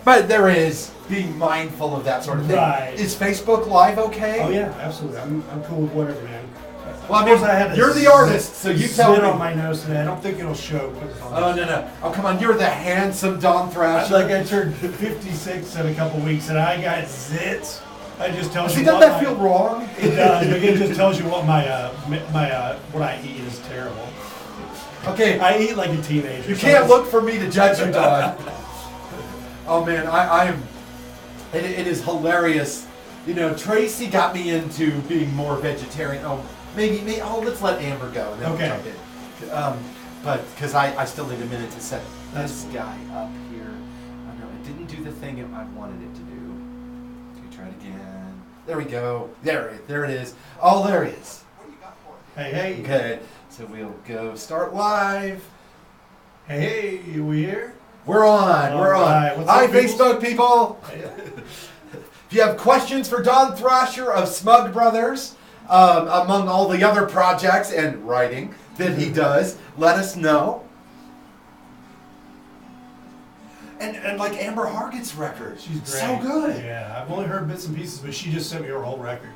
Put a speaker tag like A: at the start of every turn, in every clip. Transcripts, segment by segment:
A: But there is being mindful of that sort of thing.
B: Right.
A: Is Facebook Live okay?
B: Oh yeah, absolutely. I'm cool with whatever, man.
A: Well, I mean, you're the artist, so you tell me.
B: On my nose today. I don't think it'll show.
A: Oh no! Oh come on! You're the handsome Don Thrasher.
B: Like I turned 56 in a couple weeks, and I got zits. I just tells you.
A: Doesn't that feel wrong?
B: It does. It just tells you what my what I eat is terrible.
A: Okay,
B: I eat like a teenager.
A: You can't look for me to judge you, Don. Oh man, I am. It is hilarious. You know, Tracy got me into being more vegetarian. Oh, maybe. Oh, let's let Amber go. And then we'll jump in. But because I still need a minute to set this guy up here. Oh no, it didn't do the thing I wanted it to do. Okay, try it again. There we go. There it is. Oh, there he is.
C: What do you got for it?
B: Hey.
A: Okay, so we'll go start live.
B: Hey, we here?
A: We're on. We're
B: right.
A: on.
B: What's
A: Hi,
B: up, people?
A: Facebook people. If you have questions for Don Thrasher of Smug Brothers, among all the other projects and writing that he does, let us know. And like Amber Harget's record,
B: She's great.
A: so good.
B: Yeah, I've only heard bits and pieces, but she just sent me her whole record,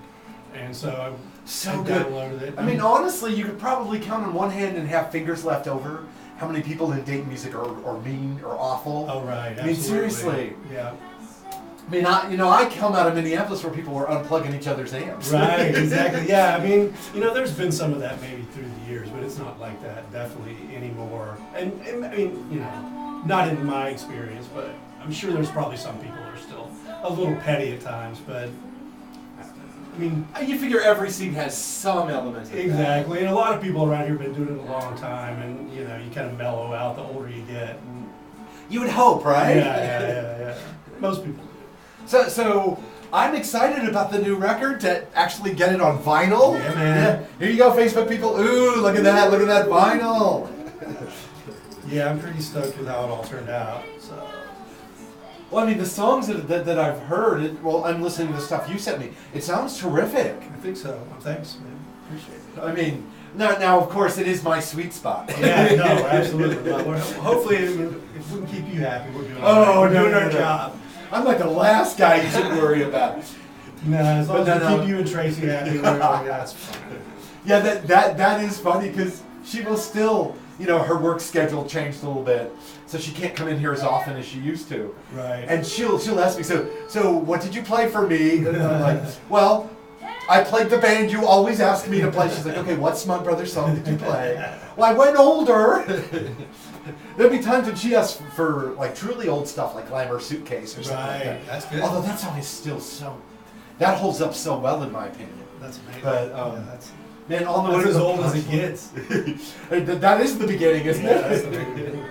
B: and so I
A: Good.
B: downloaded it.
A: I mean, honestly, you could probably count on one hand and have fingers left over how many people in Dayton music are mean or awful.
B: Oh right.
A: I mean,
B: absolutely.
A: seriously.
B: Yeah.
A: I mean, I come out of Minneapolis where people were unplugging each other's amps.
B: Right, exactly. Yeah, I mean, there's been some of that maybe through the years, but it's not like that definitely anymore. And I mean, not in my experience, but I'm sure there's probably some people that are still a little petty at times, but I mean,
A: You figure every scene has some element of that.
B: exactly. And a lot of people around here have been doing it a long time, and you kind of mellow out the older you get. And,
A: You would hope, right?
B: yeah. Most people do.
A: So I'm excited about the new record to actually get it on vinyl.
B: Yeah, man.
A: Here you go, Facebook people. Ooh, look at that vinyl.
B: Yeah, I'm pretty stoked with how it all turned out. So.
A: Well, I mean, the songs that I've heard, I'm listening to the stuff you sent me. It sounds terrific.
B: I think so. Thanks, man. Appreciate it.
A: I mean, now of course, it is my sweet spot.
B: Yeah, no, absolutely. Well, hopefully, if we can keep you happy, we're doing
A: We're
B: doing
A: no,
B: our
A: no.
B: job.
A: I'm like the last guy you should worry about.
B: No, as long as we
A: no.
B: keep you and Tracy happy, that's fine.
A: Yeah, that is funny because she will still, her work schedule changed a little bit, so she can't come in here as often as she used to.
B: Right.
A: And she'll ask me, so what did you play for me? And I'm like, well, I played the band you always ask me to play. She's like, okay, what Smug Brothers song did you play? Well, I went older. There'll be times when she asks for like truly old stuff, like Glamour Suitcase or something like that.
B: That's good.
A: Although that song is still that holds up so well in my opinion.
B: That's amazing.
A: But
B: that's
A: man, on the way
B: as
A: to the
B: old as it gets.
A: That is the beginning, isn't
B: Yeah, that's
A: it?
B: the beginning.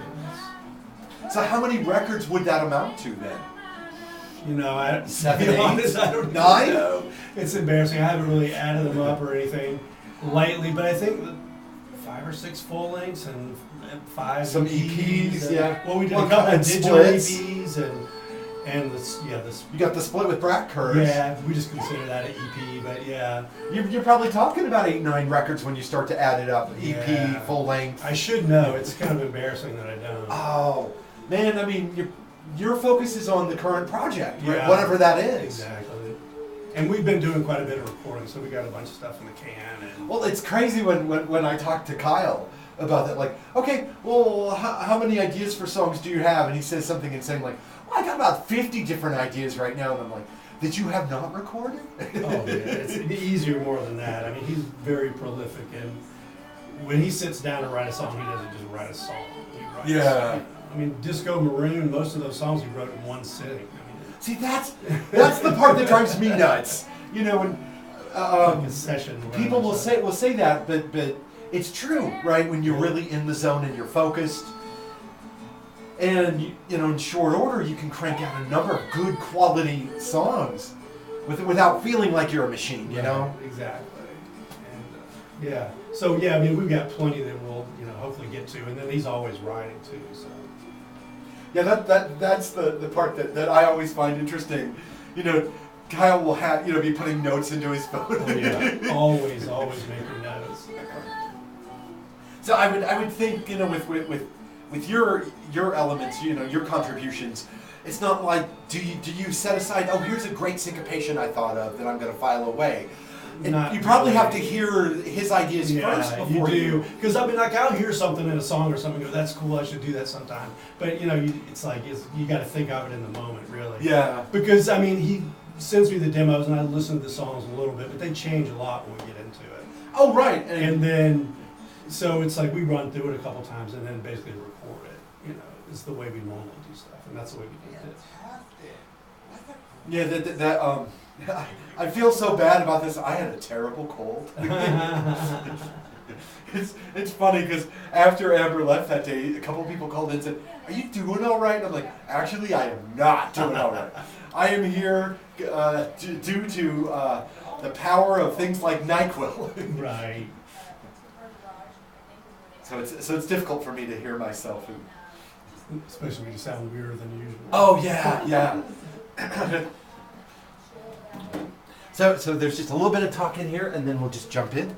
A: So how many records would that amount to then?
B: To
A: 7,
B: be
A: 8,
B: honest, I don't
A: 9?
B: know. It's embarrassing. I haven't really added them up or anything lately, but I think that 5 or 6 full lengths and 5
A: Some EPs, yeah.
B: Well, we did
A: Well,
B: a couple
A: and
B: of digital
A: splits.
B: EPs and this.
A: You got the split with Brat Curse.
B: Yeah, we just consider that an EP, but yeah.
A: You're probably talking about 8, 9 records when you start to add it up. EP,
B: Yeah.
A: full length.
B: I should know. It's kind of embarrassing that I don't.
A: Oh, man, I mean, your focus is on the current project, right?
B: Yeah.
A: Whatever that is.
B: Exactly. And we've been doing quite a bit of recording, so we got a bunch of stuff in the can. And
A: Well, it's crazy when I talk to Kyle about that. Like, okay, well, how many ideas for songs do you have? And he says something insane like, well, I got about 50 different ideas right now. And I'm like, that you have not recorded?
B: oh yeah, it's easier more than that. I mean, he's very prolific, and when he sits down to write a song, he doesn't just write a song. He writes,
A: Yeah.
B: I mean, Disco Maroon, most of those songs he wrote in one sitting.
A: See, that's the part that drives me nuts. When
B: Like a session.
A: people will say that, but it's true, right? When you're really in the zone and you're focused, and in short order, you can crank out a number of good quality songs without feeling like you're a machine. You know?
B: Exactly. And yeah. So yeah, I mean, we've got plenty that we'll hopefully get to, and then he's always writing too. So.
A: Yeah, that's the part that I always find interesting. Kyle will have be putting notes into his phone.
B: Oh, yeah. always making notes.
A: So I would think with your elements, your contributions, It's not like do you set aside, oh, here's a great syncopation I thought of that I'm going to file away. You probably have to hear his ideas first before
B: you do. Because I mean, like I'll hear something in a song or something, and go, that's cool, I should do that sometime. But you know, it's like you got to think of it in the moment, really.
A: Yeah.
B: Because I mean, he sends me the demos, and I listen to the songs a little bit, but they change a lot when we get into it.
A: Oh, right.
B: And then, so it's like we run through it a couple times, and then basically record it. You know, it's the way we normally do stuff, and that's the way we do it.
A: Yeah, I feel so bad about this. I had a terrible cold. It's funny because after Amber left that day, a couple people called in and said, "Are you doing all right?" And I'm like, "Actually, I am not doing all right. I am here due to the power of things like NyQuil."
B: Right.
A: So it's difficult for me to hear myself.
B: Especially when you sound weirder than usual.
A: Oh yeah. So there's just a little bit of talk in here, and then we'll just jump in.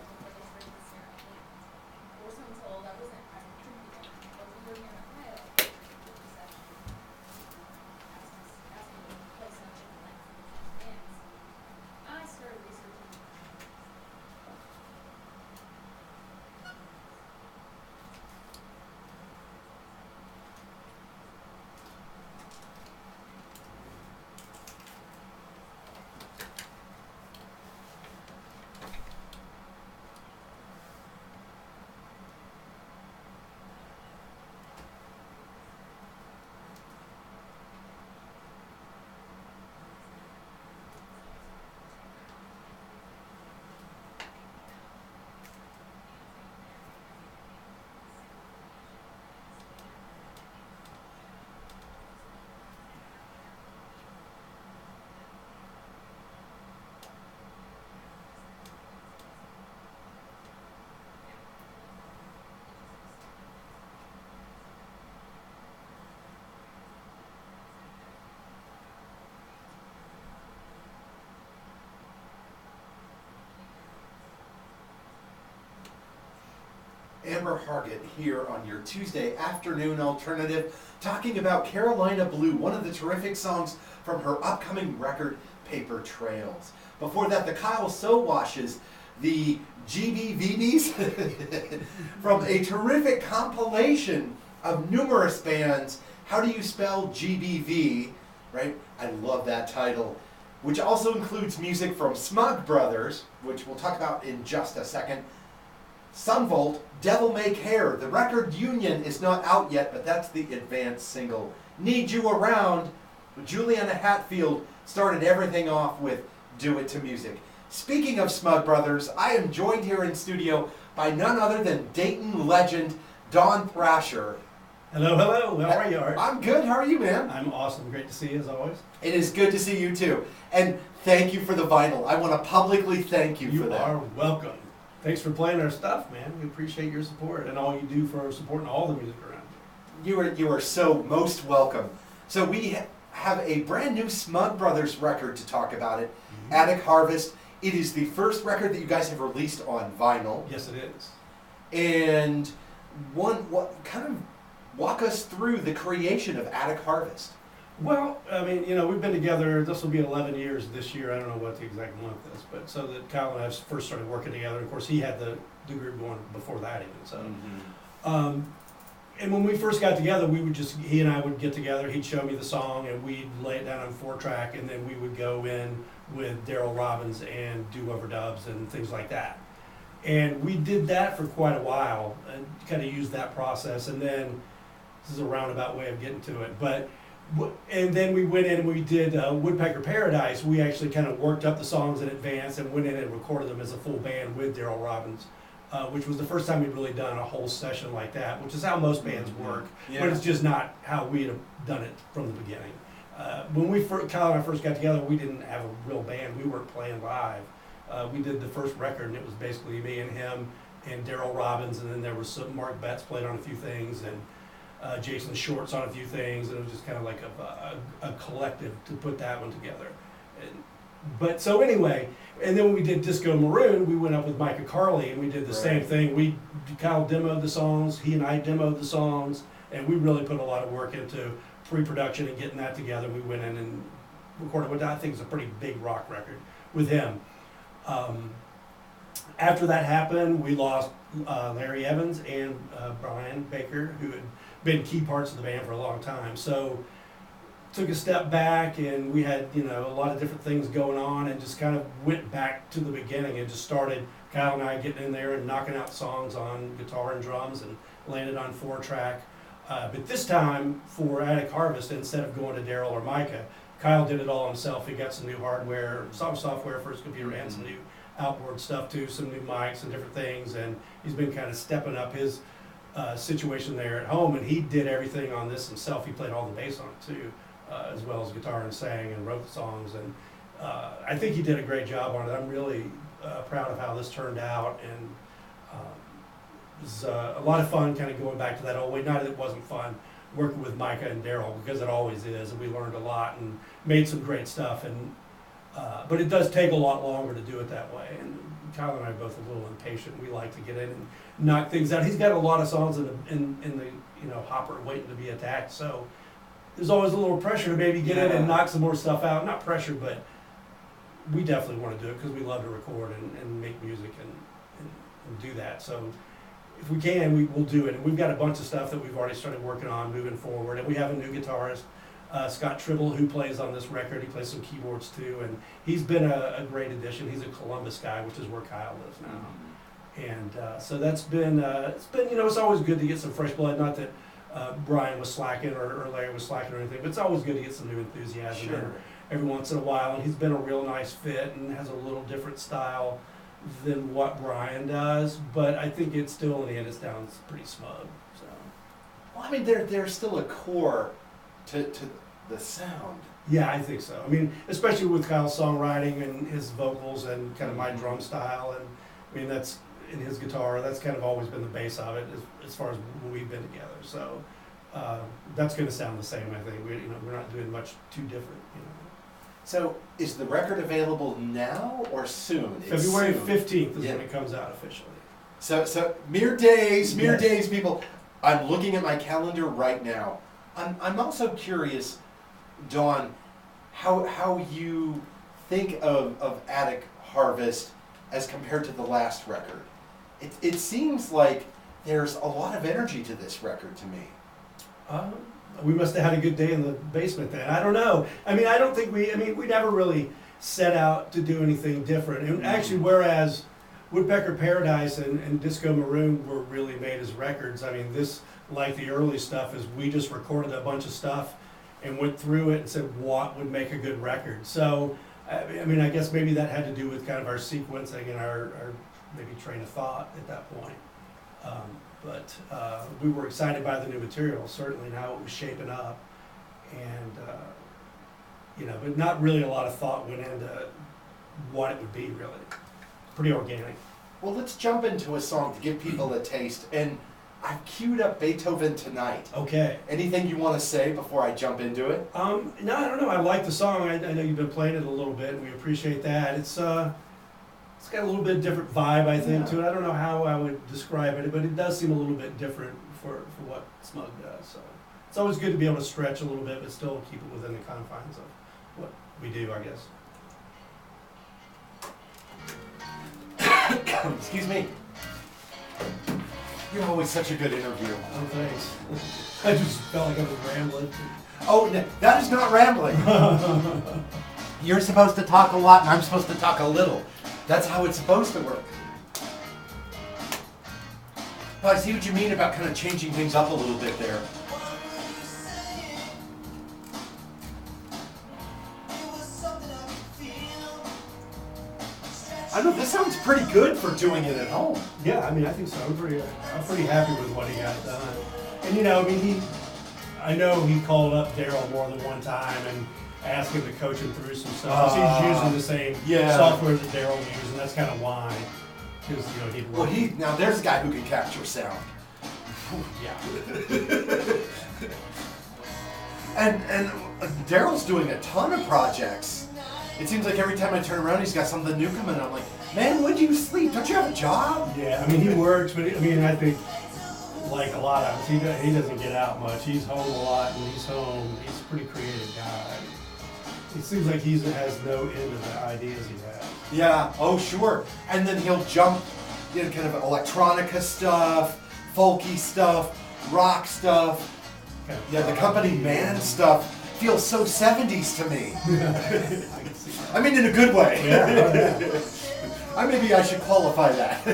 A: Amber Hargett here on your Tuesday afternoon alternative, talking about Carolina Blue, one of the terrific songs from her upcoming record, Paper Trails. Before that, the Kyle Sowashes, the GBVBs, from a terrific compilation of numerous bands. How do you spell GBV? Right? I love that title. Which also includes music from Smug Brothers, which we'll talk about in just a second. Sunvolt, Devil May Care. The record Union is not out yet, but that's the advanced single. Need You Around. Juliana Hatfield started everything off with Do It to Music. Speaking of Smug Brothers, I am joined here in studio by none other than Dayton legend Don Thrasher.
B: Hello, hello. How are you, Art?
A: I'm good. How are you, man?
B: I'm awesome. Great to see you, as always.
A: It is good to see you, too. And thank you for the vinyl. I want to publicly thank you for that.
B: You are welcome. Thanks for playing our stuff, man. We appreciate your support and all you do for supporting all the music around
A: you. You are so most welcome. So we have a brand new Smug Brothers record to talk about it, Attic Harvest. It is the first record that you guys have released on vinyl.
B: Yes, it is.
A: And what kind of walk us through the creation of Attic Harvest?
B: Well, I mean, you know, we've been together, this will be 11 years this year. I don't know what the exact month is, but so that Kyle and I first started working together. Of course, he had the group going before that even. So, and when we first got together, he and I would get together, he'd show me the song, and we'd lay it down on 4-track, and then we would go in with Daryl Robbins and do overdubs and things like that. And we did that for quite a while, and kind of used that process, and then, this is a roundabout way of getting to it, and then we went in and we did Woodpecker Paradise. We actually kind of worked up the songs in advance and went in and recorded them as a full band with Daryl Robbins, which was the first time we'd really done a whole session like that, which is how most bands work, but it's just not how we had done it from the beginning. When Kyle and I first got together, we didn't have a real band. We weren't playing live. We did the first record, and it was basically me and him and Daryl Robbins, and then there was Mark Betts played on a few things, and Jason Shorts on a few things, and it was just kind of like a collective to put that one together. But so anyway, and then when we did Disco Maroon, we went up with Micah Carley, and we did the same thing. Kyle demoed the songs, he and I demoed the songs, and we really put a lot of work into pre-production and getting that together, we went in and recorded what I think is a pretty big rock record with him. After that happened, we lost Larry Evans and Brian Baker, who had been key parts of the band for a long time. So took a step back, and we had a lot of different things going on, and just kind of went back to the beginning and just started, Kyle and I getting in there and knocking out songs on guitar and drums and landed on 4-track. But this time for Attic Harvest, instead of going to Daryl or Micah, Kyle did it all himself. He got some new hardware, some software for his computer, and some new outboard stuff too, some new mics and different things, and he's been kind of stepping up his situation there at home, and he did everything on this himself. He played all the bass on it too, as well as guitar, and sang and wrote the songs, and I think he did a great job on it. I'm really proud of how this turned out, and it was a lot of fun kind of going back to that old way. Not that it wasn't fun working with Micah and Daryl, because it always is, and we learned a lot and made some great stuff, and but it does take a lot longer to do it that way, and Kyle and I are both a little impatient. We like to get in and knock things out. He's got a lot of songs in the hopper waiting to be attacked, so there's always a little pressure to maybe get in and knock some more stuff out. Not pressure, but we definitely want to do it because we love to record and make music and do that. So if we can, we'll do it. And we've got a bunch of stuff that we've already started working on moving forward, and we have a new guitarist, Scott Tribble, who plays on this record. He plays some keyboards too, and he's been a great addition. He's a Columbus guy, which is where Kyle lives now. And so that's been, it's always good to get some fresh blood. Not that Brian was slacking or Larry was slacking or anything, but it's always good to get some new enthusiasm in every once in a while. And he's been a real nice fit and has a little different style than what Brian does, but I think it's still, in the end, it sounds pretty smug. So,
A: well, I mean, there's still a core to the sound.
B: Yeah, I think so. I mean, especially with Kyle's songwriting and his vocals and kind of my drum style, and I mean that's in his guitar. That's kind of always been the base of it as far as when we've been together. So that's going to sound the same. I think we're not doing much too different.
A: So is the record available now or soon?
B: February 15th is when it comes out officially.
A: So mere days, people. I'm looking at my calendar right now. I'm also curious, Don, how you think of Attic Harvest as compared to the last record. It seems like there's a lot of energy to this record to me.
B: We must have had a good day in the basement then. I don't know. I mean, I don't think we never really set out to do anything different. And actually, whereas Woodpecker Paradise and Disco Maroon were really made as records, I mean, this, like the early stuff, is we just recorded a bunch of stuff and went through it and said what would make a good record. So, I mean, I guess maybe that had to do with kind of our sequencing and our maybe train of thought at that point. But we were excited by the new material, certainly, and how it was shaping up. And, but not really a lot of thought went into what it would be, really. Pretty organic.
A: Well, let's jump into a song to give people a taste. And I've queued up Beethoven Tonight.
B: Okay.
A: Anything you want to say before I jump into it?
B: No, I don't know. I like the song. I know you've been playing it a little bit, and we appreciate that. It's got a little bit different vibe, I think, to it. I don't know how I would describe it, but it does seem a little bit different for what Smug does. So it's always good to be able to stretch a little bit, but still keep it within the confines of what we do, I guess.
A: Excuse me. You're always such a good interview.
B: Oh, thanks. I just felt like I was rambling.
A: Oh, no, that is not rambling. You're supposed to talk a lot, and I'm supposed to talk a little. That's how it's supposed to work. But I see what you mean about kind of changing things up a little bit there. I know this sounds pretty good for doing it at home.
B: Yeah, I mean, I think so. I'm pretty happy with what he got done. And I mean, I know he called up Daryl more than one time and asked him to coach him through some stuff. He's using the same software that Daryl used, and that's kind of why. Because he'd work.
A: Well, now there's a guy who can capture sound.
B: Yeah.
A: and Daryl's doing a ton of projects. It seems like every time I turn around, he's got something new coming. I'm like, man, when do you sleep? Don't you have a job?
B: Yeah, I mean, he works, but I mean, I think like a lot of us, he doesn't get out much. He's home a lot, and he's home. He's a pretty creative guy. It seems like he has no end of the ideas he has.
A: Yeah, oh sure. And then he'll jump, you know, kind of electronica stuff, folky stuff, rock stuff.
B: Kind of
A: Yeah, the company man stuff feels so 70s to me.
B: I can see that.
A: I mean, in a good way.
B: Yeah.
A: Maybe I should qualify that.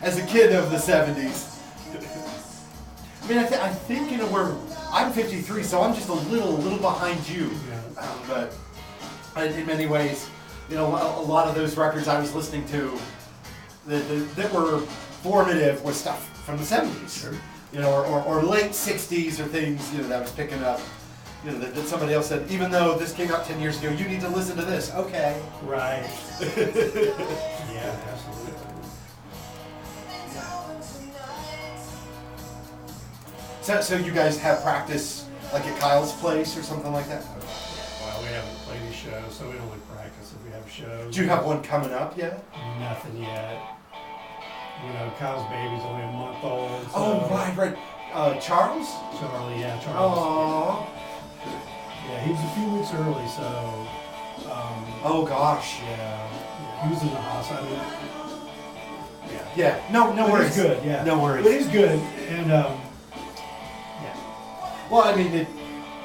A: As a kid of the 70s. I mean, I think, you know, I'm 53, so I'm just a little behind you.
B: Yeah.
A: But in many ways, you know, a lot of those records I was listening to that were formative was stuff from the 70s.
B: Sure.
A: You know, or late 60s or things, you know, that I was picking up. You know, that somebody else said, even though this came out 10 years ago, you need to listen to this. Okay.
B: Right. Yeah, absolutely.
A: So you guys have practice like at Kyle's place or something like that?
B: Well, we haven't played any shows, so we don't like practice if we have shows.
A: Do you have one coming up yet?
B: Nothing yet. You know, Kyle's baby's only a month old. So
A: Oh, right. Charles?
B: Charlie, yeah, Charlie.
A: Aww.
B: Yeah, he was a few weeks early, so.
A: Oh gosh.
B: Yeah, he was in the hospital. I mean,
A: Yeah. No
B: but
A: worries.
B: he's good. Yeah.
A: No worries.
B: But he's good, and yeah.
A: Well, I mean,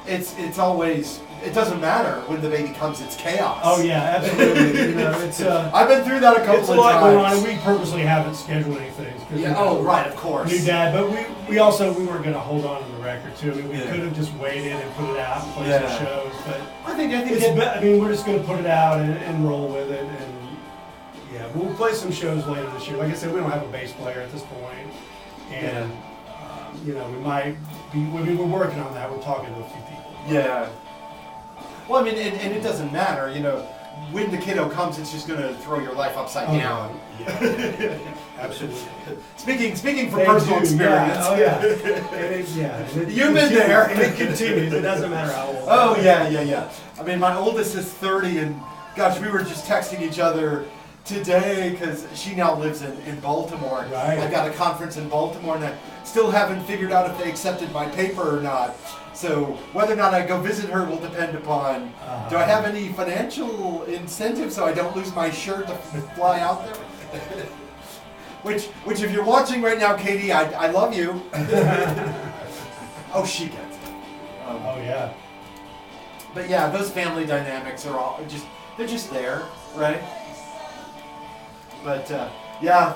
A: it's always, it doesn't matter when the baby comes. It's chaos.
B: Oh yeah, absolutely. You know, it's
A: I've been through that a couple
B: it's a
A: of
B: lot
A: times.
B: going on, and we purposely haven't scheduled anything.
A: Yeah. Oh, right. Of course.
B: New dad, but we also weren't going to hold on to the record too. I mean, we
A: Yeah.
B: could have just waited and put it out and played
A: Yeah.
B: some shows, but
A: I think
B: I mean, we're just going to put it out and roll with it, and yeah, we'll play some shows later this year. Like I said, we don't have a bass player at this point, and you know, we might be. I mean, we're working on that. We're talking to a few people.
A: Yeah. Well, I mean, and it doesn't matter, you know, when the kiddo comes, it's just going to throw your life upside down.
B: Yeah, absolutely.
A: Speaking from
B: They
A: personal
B: do,
A: experience.
B: Yeah. Oh yeah. And it
A: You've been
B: continues,
A: there.
B: and it continues. It doesn't matter how old.
A: Oh yeah. I mean, my oldest is 30, and gosh, we were just texting each other today because she now lives in Baltimore.
B: Right.
A: I got a conference in Baltimore, and I still haven't figured out if they accepted my paper or not. So whether or not I go visit her will depend upon, do I have any financial incentive so I don't lose my shirt to fly out there? Which if you're watching right now, Katie, I love you. Oh, she gets it.
B: Oh yeah.
A: But yeah, those family dynamics are all they're just there, right? But yeah,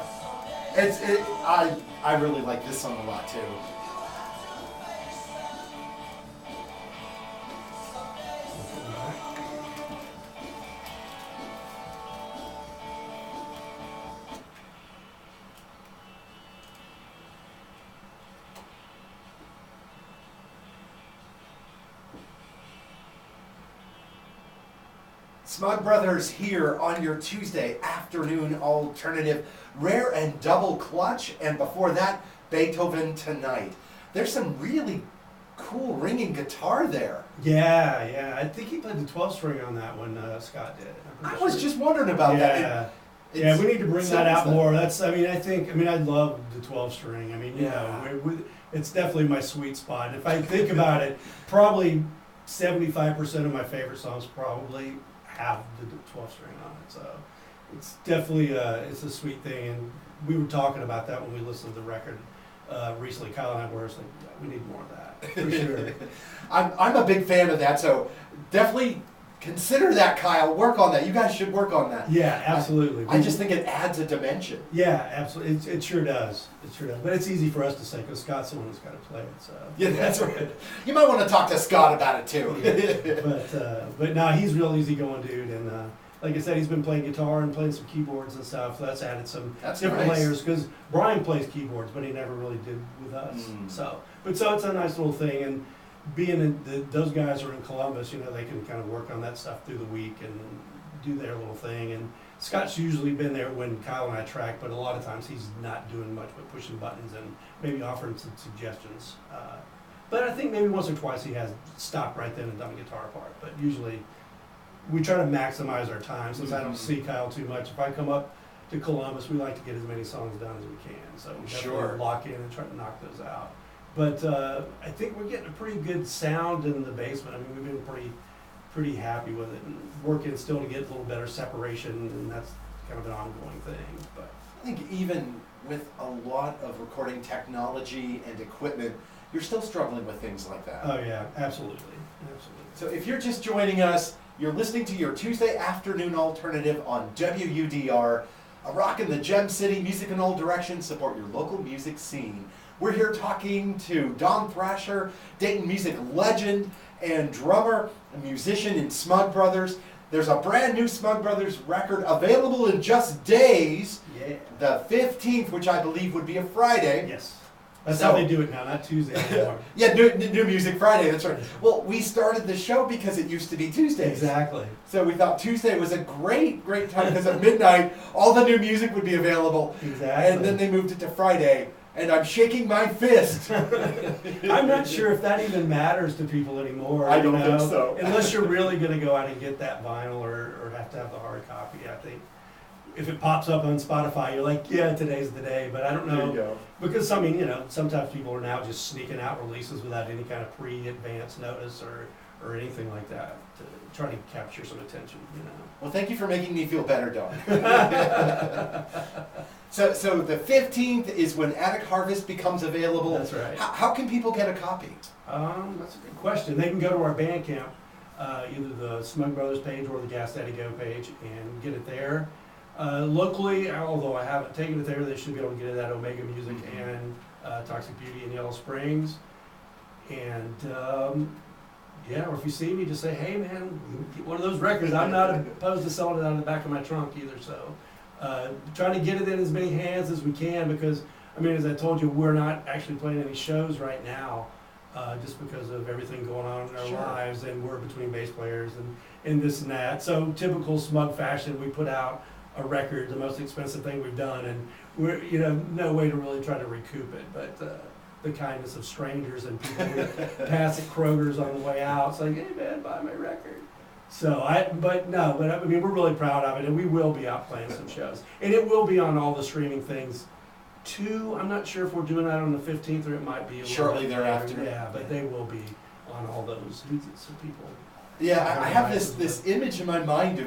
A: I really like this song a lot too. Smug Brothers here on your Tuesday afternoon alternative, Rare and Double Clutch, and before that, Beethoven Tonight. There's some really cool ringing guitar there.
B: Yeah. I think he played the 12 string on that one. Scott did.
A: I was just wondering about that.
B: Yeah, we need to bring that out
A: that.
B: more. I love the 12 string. I mean, you know, it's definitely my sweet spot. If I think about it, probably 75% of my favorite songs probably have the 12 string on it. So it's definitely it's a sweet thing. And we were talking about that when we listened to the record recently. Kyle and I were like, yeah, we need more of that for sure.
A: I'm a big fan of that, so definitely consider that, Kyle. Work on that. You guys should work on that.
B: Yeah, absolutely.
A: I just think it adds a dimension.
B: Yeah, absolutely. It sure does. It sure does. But it's easy for us to say because Scott's the one who's got to play it. So
A: Yeah, that's right. You might want to talk to Scott about it too.
B: Yeah. But no, he's a real easygoing dude, and like I said, he's been playing guitar and playing some keyboards and stuff. So that's added some different
A: nice.
B: layers because Brian plays keyboards, but he never really did with us. So it's a nice little thing, and being those guys are in Columbus, you know, they can kind of work on that stuff through the week and do their little thing. And Scott's usually been there when Kyle and I track, but a lot of times he's not doing much but pushing buttons and maybe offering some suggestions. But I think maybe once or twice he has stopped right then and done a guitar part. But usually we try to maximize our time since I don't see Kyle too much. If I come up to Columbus, we like to get as many songs done as we can. So we definitely lock in and try to knock those out. But I think we're getting a pretty good sound in the basement. I mean, we've been pretty happy with it, and working still to get a little better separation, and that's kind of an ongoing thing. But
A: I think even with a lot of recording technology and equipment, you're still struggling with things like that.
B: oh yeah, absolutely.
A: So if you're just joining us, you're listening to your Tuesday afternoon alternative on WUDR, a rock in the Gem City, music in all directions, support your local music scene. We're here talking to Don Thrasher, Dayton music legend and drummer, a musician in Smug Brothers. There's a brand new Smug Brothers record available in just days.
B: Yeah.
A: The 15th, which I believe would be a Friday.
B: Yes. That's how they do it now, not Tuesday anymore.
A: Yeah, new Music Friday, that's right. Well, we started the show because it used to be Tuesdays.
B: Exactly.
A: So we thought Tuesday was a great time because at midnight, all the new music would be available.
B: Exactly.
A: And then they moved it to Friday, and I'm shaking my fist.
B: I'm not sure if that even matters to people anymore.
A: I don't think so.
B: Unless you're really going to go out and get that vinyl or have to have the hard copy, I think. If it pops up on Spotify, you're like, yeah, today's the day. But I don't know.
A: There you go.
B: Because, I mean, sometimes people are now just sneaking out releases without any kind of pre-advance notice or anything like that to try to capture some attention,
A: Well, thank you for making me feel better, Don. So the 15th is when Attic Harvest becomes available.
B: That's right.
A: How can people get a copy?
B: That's a good question. They can go to our Bandcamp, either the Smug Brothers page or the Gas Daddy Go page, and get it there. Locally, although I haven't taken it there, they should be able to get it at Omega Music and Toxic Beauty in Yellow Springs. And yeah, or if you see me, just say, hey man, get one of those records. I'm not opposed to selling it out of the back of my trunk either. So trying to get it in as many hands as we can, because, I mean, as I told you, we're not actually playing any shows right now. Just because of everything going on in our lives, and we're between bass players and this and that. So typical Smug fashion, we put out a record, the most expensive thing we've done, and we're, no way to really try to recoup it, but the kindness of strangers and people we pass at Kroger's on the way out, it's like, hey man, buy my record. So I mean, we're really proud of it, and we will be out playing some shows, and it will be on all the streaming things too. I'm not sure if we're doing that on the 15th, or it might be a
A: shortly thereafter.
B: Yeah, but they will be on all those. So people.
A: Yeah, I have this image in my mind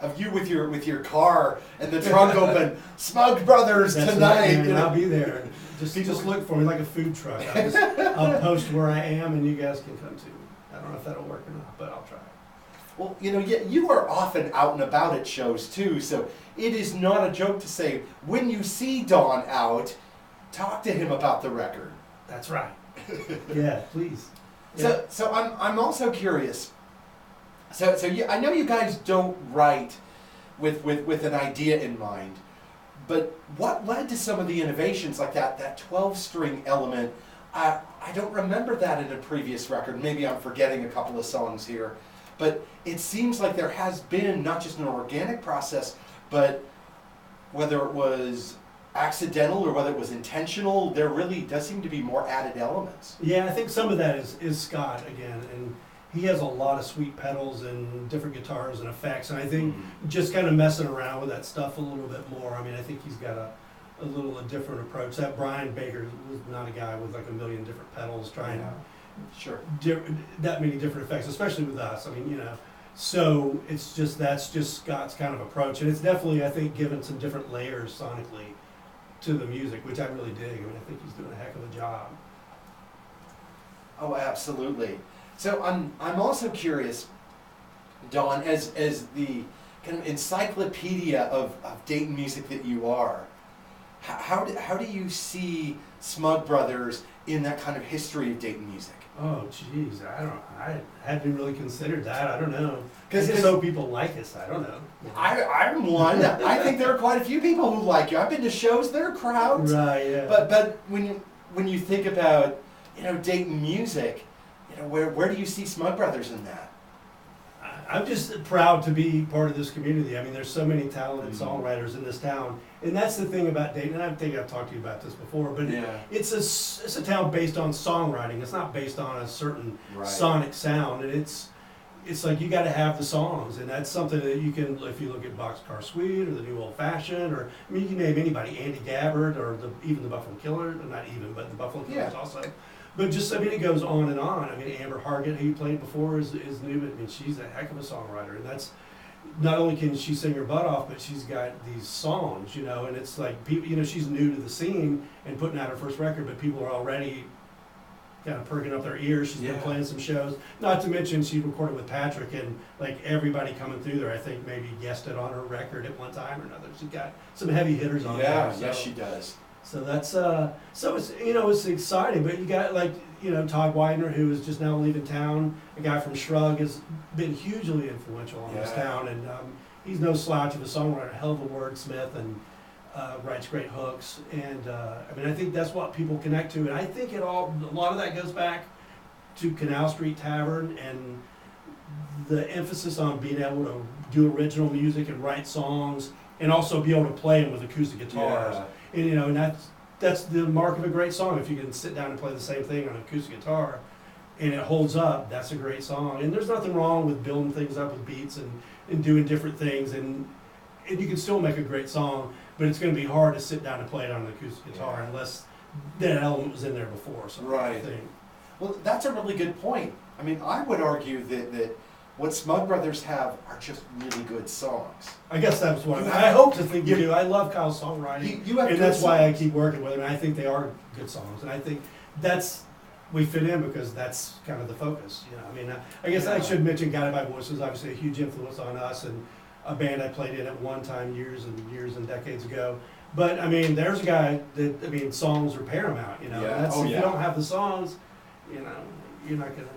A: of you with your car and the trunk open. Smug Brothers
B: That's
A: tonight.
B: Right, I'll be there. Just look for me like a food truck. I'll post where I am, and you guys can come too. I don't know if that'll work or not, but I'll try.
A: Well, you are often out and about at shows too, so it is not a joke to say, when you see Don out, talk to him about the record.
B: That's right. Yeah, please. Yeah.
A: So I'm also curious. So I know you guys don't write with an idea in mind, but what led to some of the innovations like that 12-string element? I don't remember that in a previous record. Maybe I'm forgetting a couple of songs here. But it seems like there has been not just an organic process, but whether it was accidental or whether it was intentional, there really does seem to be more added elements.
B: Yeah, I think some of that is Scott again, and he has a lot of sweet pedals and different guitars and effects, and I think just kind of messing around with that stuff a little bit more. I mean, I think he's got a different approach. That Brian Baker was not a guy with like a million different pedals trying to.
A: Sure.
B: That many different effects, especially with us. I mean, so that's just Scott's kind of approach, and it's definitely, I think, given some different layers sonically to the music, which I really dig. I mean, I think he's doing a heck of a job.
A: Oh, absolutely. So I'm also curious, Don, as the kind of encyclopedia of Dayton music that you are, how do you see Smug Brothers in that kind of history of Dayton music?
B: Oh, geez, I hadn't really considered that. I don't know.
A: Because
B: so people like us, I don't know.
A: I'm one. I think there are quite a few people who like you. I've been to shows, there are crowds.
B: Right, yeah.
A: But when you think about, Dayton music, where do you see Smug Brothers in that?
B: I'm just proud to be part of this community. I mean, there's so many talented songwriters in this town, and that's the thing about Dayton. And I think I've talked to you about this before, but it's a town based on songwriting. It's not based on a certain sonic sound, and it's like you got to have the songs, and that's something that you can, if you look at Boxcar Suite or the New Old Fashioned, or I mean, you can name anybody, Andy Gabbard, or even the Buffalo Killers, not even, but the Buffalo Killers also. But just, I mean, it goes on and on. I mean, Amber Hargett, who you played before, is new, but I mean, she's a heck of a songwriter, and that's, not only can she sing her butt off, but she's got these songs, you know, and it's like, people, you know, she's new to the scene and putting out her first record, but people are already kind of perking up their ears. She's been playing some shows. Not to mention she recorded with Patrick, and like everybody coming through there, I think maybe guested on her record at one time or another. She's got some heavy hitters on there.
A: So. Yes, she does.
B: So that's so it's, you know, it's exciting. But you got, like, you know, Todd Widener, who is just now leaving town. A guy from Shrug has been hugely influential on this town, and he's no slouch of a songwriter, hell of a wordsmith, and writes great hooks. And I mean, I think that's what people connect to, and I think a lot of that goes back to Canal Street Tavern and the emphasis on being able to do original music and write songs, and also be able to play them with acoustic guitars. And, you know, and that's the mark of a great song. If you can sit down and play the same thing on an acoustic guitar and it holds up, that's a great song. And there's nothing wrong with building things up with beats and doing different things, and you can still make a great song, but it's going to be hard to sit down and play it on an acoustic guitar unless that element was in there before. So I think.
A: Well, that's a really good point. I mean, I would argue that what Smug Brothers have are just really good songs.
B: I guess that's what I hope to think you do. I love Kyle's songwriting, and that's why I keep working with him. And I think they are good songs, and I think we fit in because that's kind of the focus. You know, I mean, I guess I should mention Guided by Voices, obviously a huge influence on us, and a band I played in at one time years and decades ago. But I mean, there's a guy that, I mean, songs are paramount. You know, if you don't have the songs, you know, you're not gonna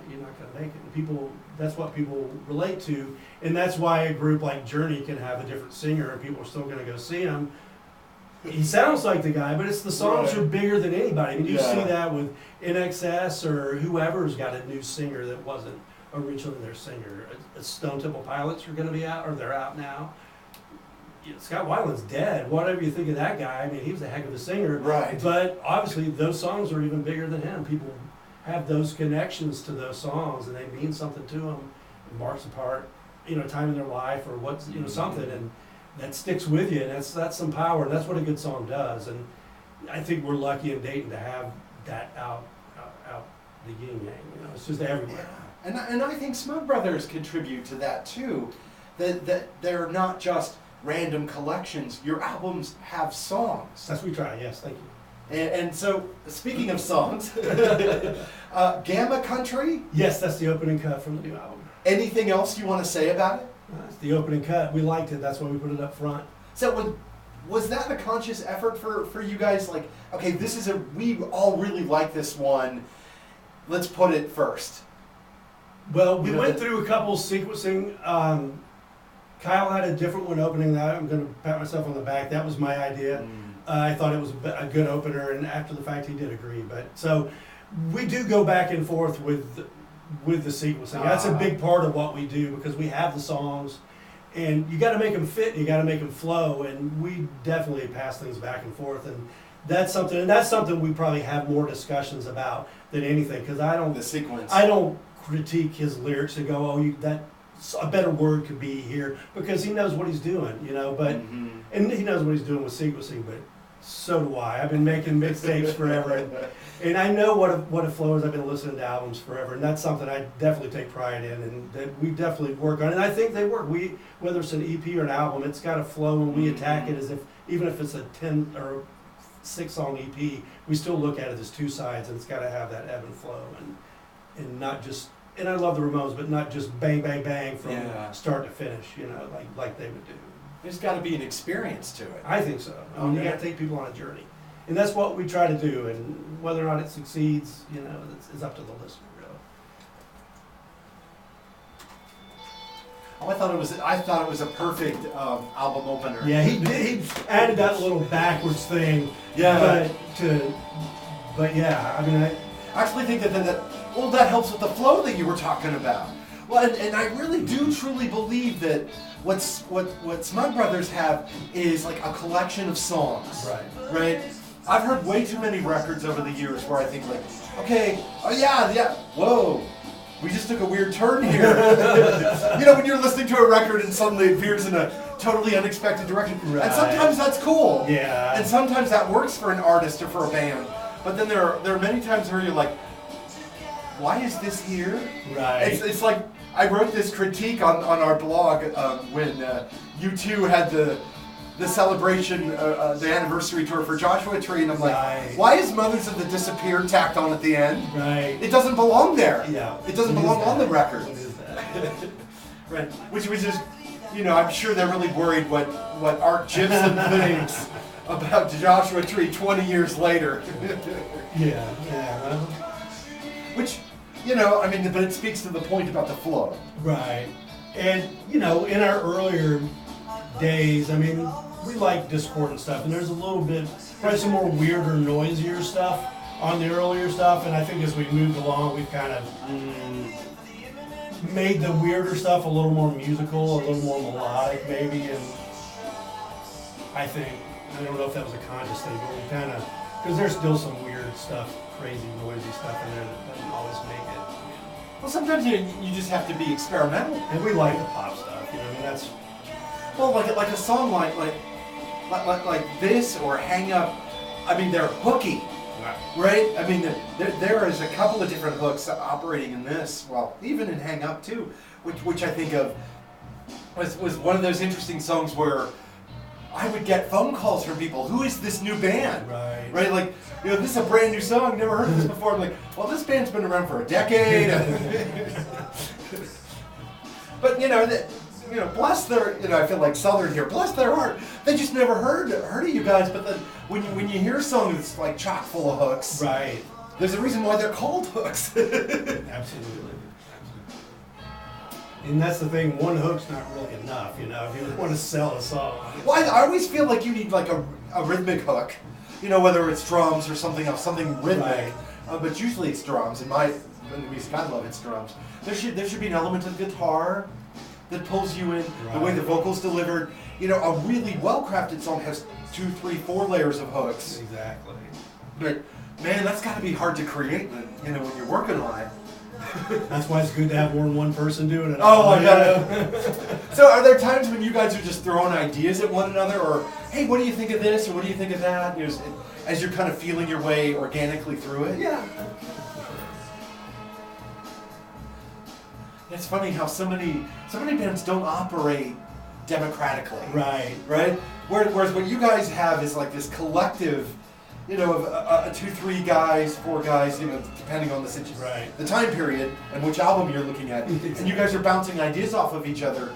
B: make it. And people, that's what people relate to, and that's why a group like Journey can have a different singer, and people are still gonna go see him. He sounds like the guy, but it's the songs are bigger than anybody. I mean, you see that with NXS or whoever's got a new singer that wasn't originally their singer. Stone Temple Pilots are gonna be out, or they're out now. Scott Weiland's dead. Whatever you think of that guy, I mean, he was a heck of a singer.
A: Right.
B: But obviously, those songs are even bigger than him. People have those connections to those songs, and they mean something to them. It marks a part, you know, time in their life, or what's, you know, something, and that sticks with you. And that's some power. And that's what a good song does. And I think we're lucky in Dayton to have that out the yin yang. You know, it's just everywhere.
A: Yeah. And I think Smug Brothers contribute to that too. That they're not just random collections. Your albums have songs.
B: That's what we try. Yes, thank you.
A: And so, speaking of songs, Gamma Country?
B: Yes, that's the opening cut from the new album.
A: Anything else you want to say about it?
B: It's the opening cut. We liked it. That's why we put it up front.
A: So was that a conscious effort for you guys? Like, okay, we all really like this one. Let's put it first.
B: Well, we went through a couple sequencing. Kyle had a different one opening that. I'm going to pat myself on the back. That was my idea. I thought it was a good opener, and after the fact, he did agree. But so we do go back and forth with the sequencing. That's a big part of what we do, because we have the songs, and you got to make them fit, and you got to make them flow. And we definitely pass things back and forth, and that's something we probably have more discussions about than anything, because
A: the sequence.
B: I don't critique his lyrics and go, a better word could be here, because he knows what he's doing, you know. But and he knows what he's doing with sequencing, but so do I. I've been making mixtapes forever, and I know what a flow is. I've been listening to albums forever, and that's something I definitely take pride in, and that we definitely work on. And I think they work. Whether it's an EP or an album, it's got to flow, and we attack it as if, even if it's a 10 or 6 song EP, we still look at it as two sides, and it's got to have that ebb and flow, and not just. And I love the Ramones, but not just bang, bang, bang from start to finish, you know, like they would do.
A: There's got to be an experience to it.
B: I think so. I mean, you got to take people on a journey. And that's what we try to do. And whether or not it succeeds, you know, it's up to the listener, really.
A: Oh, I thought it was a perfect album opener.
B: Yeah, he added that little backwards thing.
A: Yeah.
B: But yeah, I mean, I
A: actually think that helps with the flow that you were talking about. Well, and I really do truly believe that what Smug Brothers have is like a collection of songs. Right? I've heard way too many records over the years where I think like, okay, oh yeah, whoa, we just took a weird turn here. You know, when you're listening to a record and suddenly it veers in a totally unexpected direction.
B: Right.
A: And sometimes that's cool.
B: Yeah.
A: And sometimes that works for an artist or for a band. But then there are many times where you're like, why is this here?
B: Right.
A: It's like, I wrote this critique on our blog when U2 had the celebration, the anniversary tour for Joshua Tree, and I'm like,
B: Right.
A: why is Mothers of the Disappeared tacked on at the end?
B: Right.
A: It doesn't belong there.
B: Yeah.
A: It doesn't
B: What
A: belong
B: is
A: on the
B: that?
A: record.
B: What is that?
A: Right. Which was just, you know, I'm sure they're really worried what Art Gibson thinks about Joshua Tree 20 years later.
B: Yeah. Well,
A: Which, you know, I mean, but it speaks to the point about the flow.
B: right. And, you know, in our earlier days, I mean, we like discordant stuff, and there's a little bit, probably some more weirder, noisier stuff on the earlier stuff, and I think as we moved along, we've kind of made the weirder stuff a little more musical, a little more melodic, maybe, and I think, I don't know if that was a conscious thing, but we kind of, because there's still some weird stuff, crazy, noisy stuff in there that doesn't always make it.
A: Well, sometimes you just have to be experimental.
B: And we like the pop stuff, you know, I mean, that's,
A: Well, like a song like this or Hang Up, I mean, they're hooky, right? I mean, there is a couple of different hooks operating in this, well, even in Hang Up too, which I think of was one of those interesting songs where I would get phone calls from people, who is this new band? Right? Like, you know, this is a brand new song, never heard of this before. I'm like, well, this band's been around for a decade. But, you know, bless their, you know, I feel like Southern here, bless their heart. They just never heard of you guys, but then when you hear a song that's like chock full of hooks,
B: right.
A: there's a reason why they're called hooks.
B: Absolutely. And that's the thing, one hook's not really enough, you know, if you want to sell a song.
A: Well, I always feel like you need like a rhythmic hook, you know, whether it's drums or something else, something rhythmic.
B: Right.
A: But usually it's drums. In the music I love, it's drums. There should be an element of guitar that pulls you in, the way the vocals delivered. You know, a really well-crafted song has 2, 3, 4 layers of hooks.
B: Exactly.
A: But man, that's got to be hard to create, you know, when you're working on it.
B: That's why it's good to have more than one person doing it.
A: Oh, I know. So are there times when you guys are just throwing ideas at one another, or, hey, what do you think of this, or what do you think of that? You know, as you're kind of feeling your way organically through it?
B: Yeah.
A: It's funny how so many bands don't operate democratically.
B: Right.
A: Whereas what you guys have is like this collective, you know, of 2, 3 guys, 4 guys, you know, depending on the situation,
B: Right.
A: the time period, and which album you're looking at, and you guys are bouncing ideas off of each other.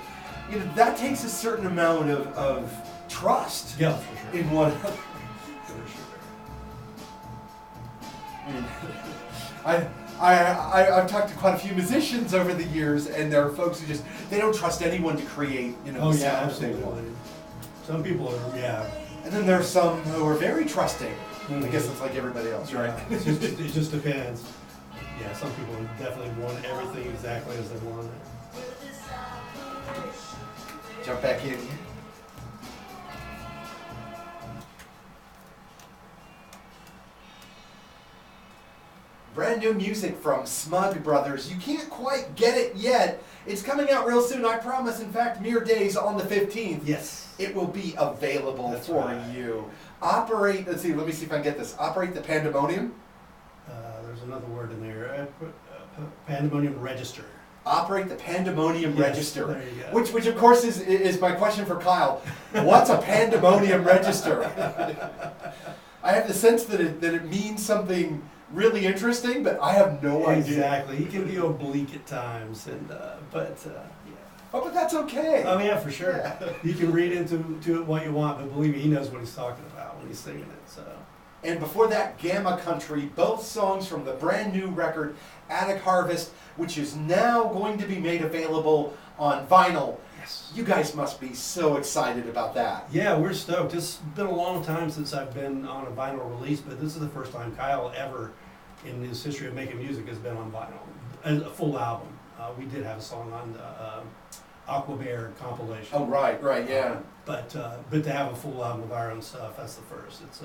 A: You know, that takes a certain amount of trust
B: Yeah, for sure.
A: in one another. I mean, I've talked to quite a few musicians over the years, and there are folks who just, they don't trust anyone to create, you know,
B: Oh
A: the
B: yeah,
A: sound that they want.
B: absolutely. Some people are, yeah.
A: And then there are some who are very trusting. I guess it's like everybody else, right?
B: Yeah. It just depends. Yeah, some people definitely want everything exactly as they want it.
A: Jump back in. Brand new music from Smug Brothers. You can't quite get it yet. It's coming out real soon, I promise. In fact, mere days on the 15th.
B: Yes.
A: It will be available
B: That's
A: for
B: right.
A: you. Operate, let me see if I can get this. Operate the Pandemonium.
B: There's another word in there. Pandemonium Register.
A: Operate the Pandemonium
B: Yes,
A: Register.
B: there you go.
A: Which of course is my question for Kyle. What's a Pandemonium Register? I have the sense that it means something really interesting, but I have no idea.
B: Exactly. He can be oblique at times, and but yeah.
A: Oh, but that's okay.
B: Oh yeah, for sure.
A: Yeah.
B: You can read into it what you want, but believe me, he knows what he's talking about when he's singing it. So.
A: And before that, Gamma Country, both songs from the brand new record, Attic Harvest, which is now going to be made available on vinyl.
B: Yes.
A: You guys must be so excited about that.
B: Yeah, we're stoked. It's been a long time since I've been on a vinyl release, but this is the first time Kyle ever in his history of making music has been on vinyl, a full album. We did have a song on the Aqua Bear compilation.
A: Oh, right, yeah.
B: But to have a full album of our own stuff, that's the first. It's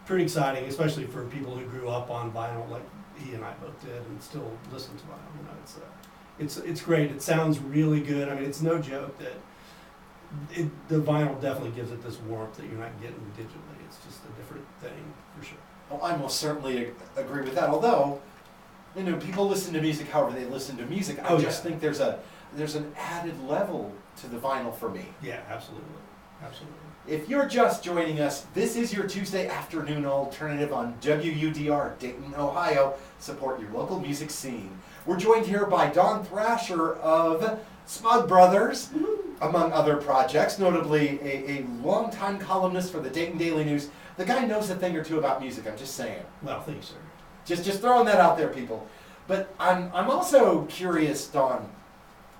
B: pretty exciting, especially for people who grew up on vinyl. Like he and I both did, and still listen to vinyl. You know, it's great. It sounds really good. I mean, it's no joke that the vinyl definitely gives it this warmth that you're not getting digitally. It's just a different thing for sure.
A: Well, I most certainly agree with that. Although, you know, people listen to music however they listen to music. I just think there's an added level to the vinyl for me.
B: Yeah, absolutely. Absolutely.
A: If you're just joining us, this is your Tuesday afternoon alternative on WUDR, Dayton, Ohio. Support your local music scene. We're joined here by Don Thrasher of Smug Brothers, among other projects, notably a longtime columnist for the Dayton Daily News. The guy knows a thing or two about music, I'm just saying.
B: Well, thank you, sir.
A: Just throwing that out there, people. But I'm also curious, Don,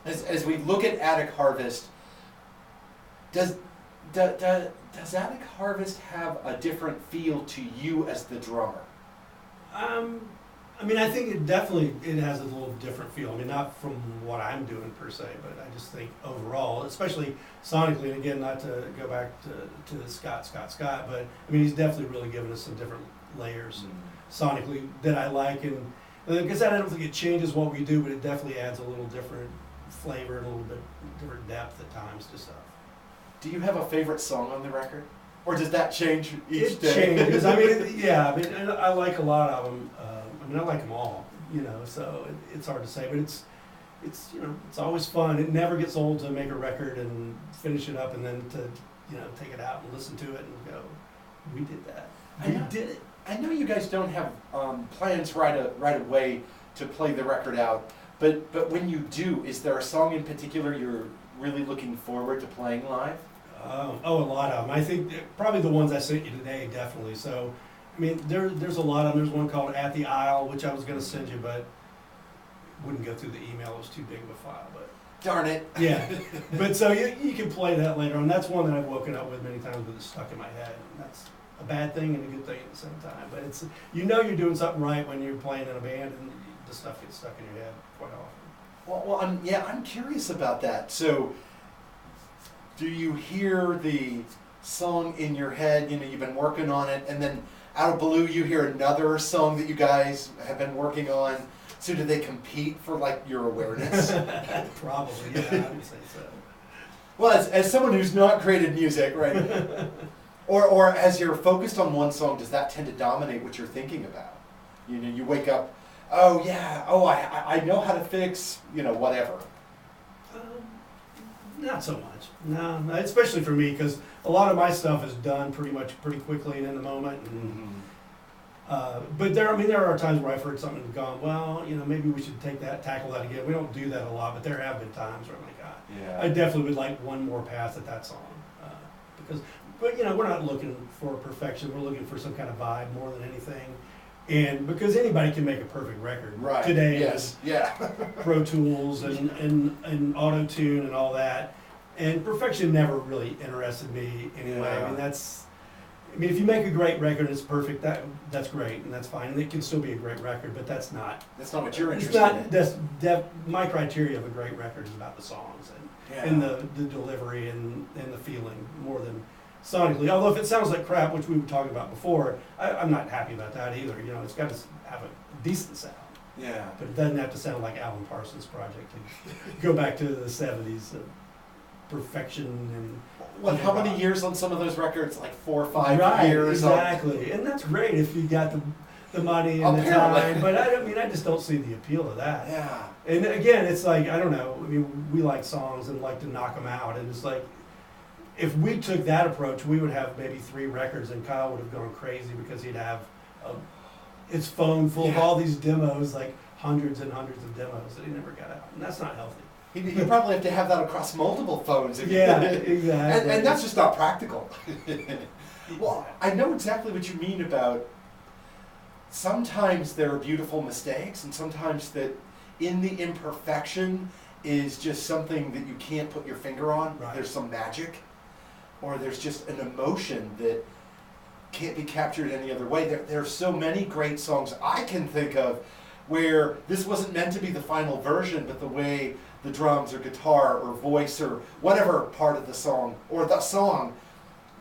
A: as we look at Attic Harvest, does Attic Harvest have a different feel to you as the drummer?
B: I mean, I think it has a little different feel. I mean, not from what I'm doing per se, but I just think overall, especially sonically, and again, not to go back to Scott, but I mean, he's definitely really given us some different layers sonically that I like, and like I said, I don't think it changes what we do, but it definitely adds a little different flavor and a little bit different depth at times to stuff.
A: Do you have a favorite song on the record? Or does that change each day?
B: It changes. I mean, yeah, I mean, I like a lot of them. I mean, I like them all, you know, so it's hard to say, but it's you know, it's always fun. It never gets old to make a record and finish it up and then to, you know, take it out and listen to it and go, we did that. We did it.
A: I know you guys don't have plans right away to play the record out, but when you do, is there a song in particular you're really looking forward to playing live?
B: A lot of them. I think probably the ones I sent you today, definitely. So, I mean, there's a lot of them. There's one called At the Isle, which I was going to send you, but wouldn't go through the email. It was too big of a file. But
A: darn it.
B: Yeah. But so you can play that later on. That's one that I've woken up with many times, but it's stuck in my head. And that's a bad thing and a good thing at the same time. But it's, you know, you're doing something right when you're playing in a band and the stuff gets stuck in your head quite often.
A: Well, I'm curious about that. So, do you hear the song in your head, you know, you've been working on it, and then out of blue you hear another song that you guys have been working on, so do they compete for, like, your awareness?
B: Probably, yeah, I would say so.
A: Well, as someone who's not created music, right, or as you're focused on one song, does that tend to dominate what you're thinking about? You know, you wake up, oh yeah, oh I know how to fix, you know, whatever.
B: Not so much. No, especially for me, because a lot of my stuff is done pretty quickly and in the moment. And, but there are times where I've heard something and gone, well, you know, maybe we should tackle that again. We don't do that a lot, but there have been times where I'm like, I definitely would like one more pass at that song. But you know, we're not looking for perfection. We're looking for some kind of vibe more than anything. And because anybody can make a perfect record today,
A: yes, yeah,
B: Pro Tools and Auto Tune and all that, and perfection never really interested me anyway.
A: Yeah.
B: I mean, if you make a great record and it's perfect, that's great and that's fine, and it can still be a great record. But that's not
A: what you're interested in.
B: My criteria of a great record is about the songs and the delivery and the feeling more than sonically. Although if it sounds like crap, which we were talking about before, I'm not happy about that either. You know, it's got to have a decent sound.
A: Yeah.
B: But it doesn't have to sound like Alan Parsons' project and go back to the 70s of perfection and.
A: Well, how many years on some of those records? Like 4 or 5 years.
B: Exactly, and that's great if you got the money and the time. But I just don't see the appeal of that.
A: Yeah.
B: And again, it's like, I don't know. I mean, we like songs and like to knock them out, and it's like, if we took that approach, we would have maybe 3 records, and Kyle would have gone crazy because he'd have his phone full of all these demos, like hundreds and hundreds of demos that he never got out, and that's not healthy.
A: You probably have to have that across multiple phones.
B: Yeah, exactly.
A: And that's just not practical. Well, I know exactly what you mean about sometimes there are beautiful mistakes, and sometimes that in the imperfection is just something that you can't put your finger on.
B: Right.
A: There's some magic, or there's just an emotion that can't be captured any other way. There are so many great songs I can think of where this wasn't meant to be the final version, but the way the drums or guitar or voice or whatever part of the song, or the song,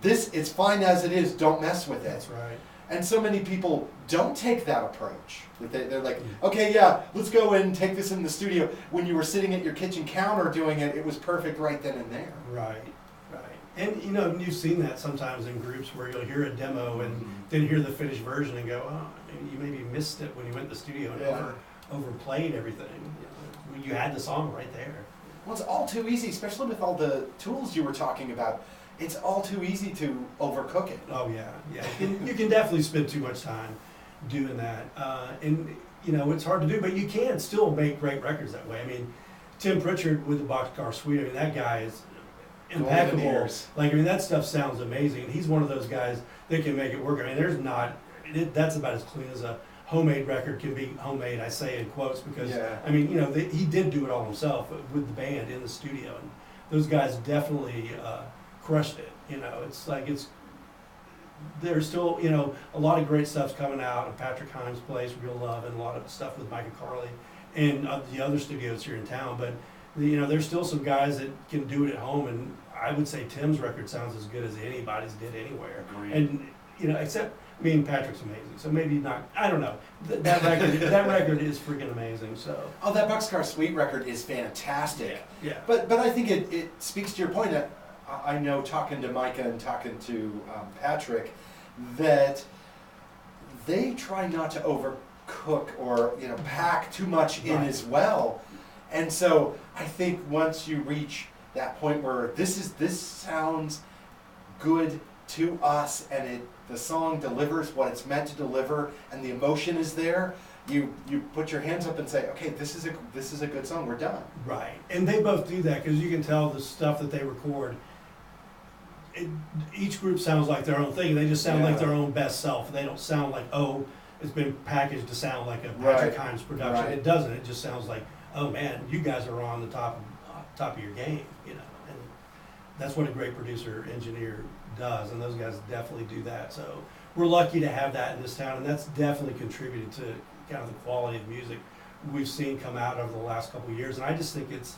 A: this is fine as it is, don't mess with it.
B: That's right.
A: And so many people don't take that approach. They're like, okay, yeah, let's go in and take this in the studio. When you were sitting at your kitchen counter doing it, it was perfect right then and there.
B: Right. And you know, you've seen that sometimes in groups where you'll hear a demo and then hear the finished version and go, oh, you maybe missed it when you went to the studio and overplayed everything. You had the song right there.
A: Well, it's all too easy, especially with all the tools you were talking about. It's all too easy to overcook it.
B: Oh yeah. You can definitely spend too much time doing that, and you know it's hard to do, but you can still make great records that way. I mean, Tim Pritchard with the Boxcar Suite. I mean, that guy is impeccable. Like, I mean, that stuff sounds amazing. He's one of those guys that can make it work. I mean, there's not. That's about as clean as a homemade record can be homemade. I say in quotes because I mean, you know, he did do it all himself with the band in the studio, and those guys definitely crushed it. You know, it's like there's still, you know, a lot of great stuff's coming out, and Patrick Himes plays Real Love and a lot of stuff with Micah Carley and the other studios here in town, but you know, there's still some guys that can do it at home, and I would say Tim's record sounds as good as anybody's did anywhere.
A: Agreed.
B: And you know, except me and Patrick's amazing, so maybe not. I don't know. That record is freaking amazing. So.
A: Oh, that Boxcar Suite record is fantastic.
B: Yeah.
A: But I think it speaks to your point that I know, talking to Micah and talking to Patrick, that they try not to overcook or pack too much in as well. And so I think once you reach that point where this sounds good to us, and the song delivers what it's meant to deliver, and the emotion is there, you put your hands up and say, okay, this is a good song. We're done.
B: Right, and they both do that because you can tell the stuff that they record. Each group sounds like their own thing. They just sound like their own best self. They don't sound like, oh, it's been packaged to sound like a Patrick Himes production. Right. It doesn't. It just sounds like, oh man, you guys are on the top of your game, you know. And that's what a great producer engineer does, and those guys definitely do that. So we're lucky to have that in this town, and that's definitely contributed to kind of the quality of music we've seen come out over the last couple of years. And I just think it's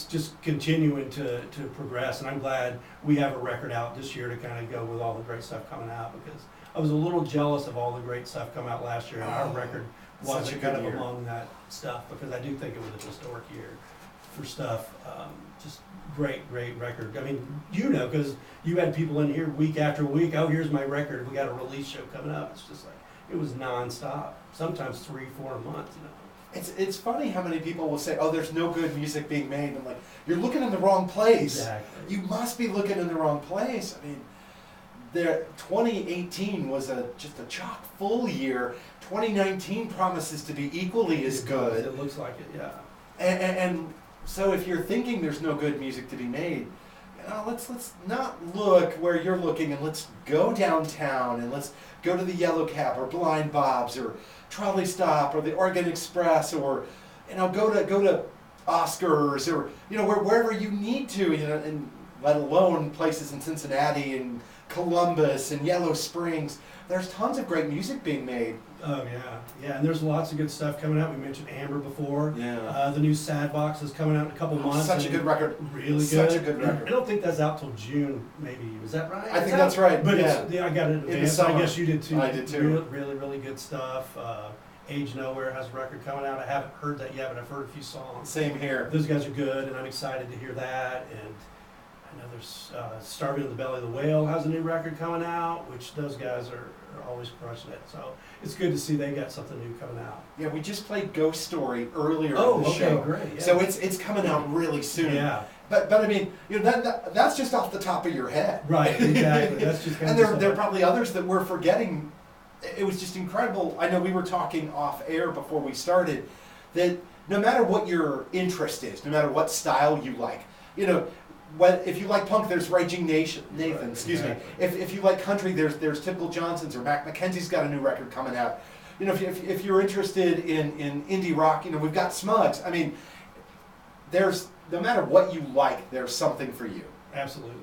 B: just continuing to progress, and I'm glad we have a record out this year to kind of go with all the great stuff coming out, because I was a little jealous of all the great stuff coming out last year, and our record wasn't kind of among that stuff, because I do think it was a historic year for stuff. Just great record. I mean, you know, because you had people in here week after week, oh, here's my record, we got a release show coming up. It's just like, it was nonstop, sometimes 3-4 a month, you know.
A: It's funny how many people will say, oh, there's no good music being made. I'm like, you're looking in the wrong place.
B: Exactly.
A: You must be looking in the wrong place. I mean, 2018 was just a chock full year. 2019 promises to be equally as good.
B: It looks like it, yeah.
A: And so if you're thinking there's no good music to be made, let's not look where you're looking, and let's go downtown, and let's go to the Yellow Cab or Blind Bob's or Trolley Stop or the Oregon Express, or go to Oscars, or wherever you need to, and let alone places in Cincinnati and Columbus and Yellow Springs. There's tons of great music being made.
B: Oh yeah, and there's lots of good stuff coming out. We mentioned Amber before.
A: Yeah.
B: The new Sad Box is coming out in a couple months.
A: Such a good record.
B: Really good.
A: Such a good record.
B: I don't think that's out till June, maybe. Is that right?
A: I think that's right.
B: But
A: yeah.
B: I got it in advance.
A: I
B: guess you did too.
A: I did too.
B: Really good stuff. Age Nowhere has a record coming out. I haven't heard that yet, but I've heard a few songs.
A: Same here.
B: Those guys are good, and I'm excited to hear that. And I know there's Starving in the Belly of the Whale has a new record coming out, which those guys are always crushing it. So it's good to see they got something new coming out.
A: Yeah, we just played Ghost Story earlier
B: in
A: the show.
B: Great. Yeah.
A: So it's coming out really soon.
B: Yeah.
A: But I mean, that's just off the top of your head.
B: Right, exactly. That's just
A: and there are probably others that we're forgetting. It was just incredible. I know we were talking off air before we started that no matter what your interest is, no matter what style you like, if you like punk, there's Raging Nathan.
B: Right,
A: Excuse
B: exactly.
A: me. If you like country, there's Typical Johnson's, or Mac McKenzie's got a new record coming out. If you're interested in indie rock, we've got Smugs. I mean, there's no matter what you like, there's something for you.
B: Absolutely.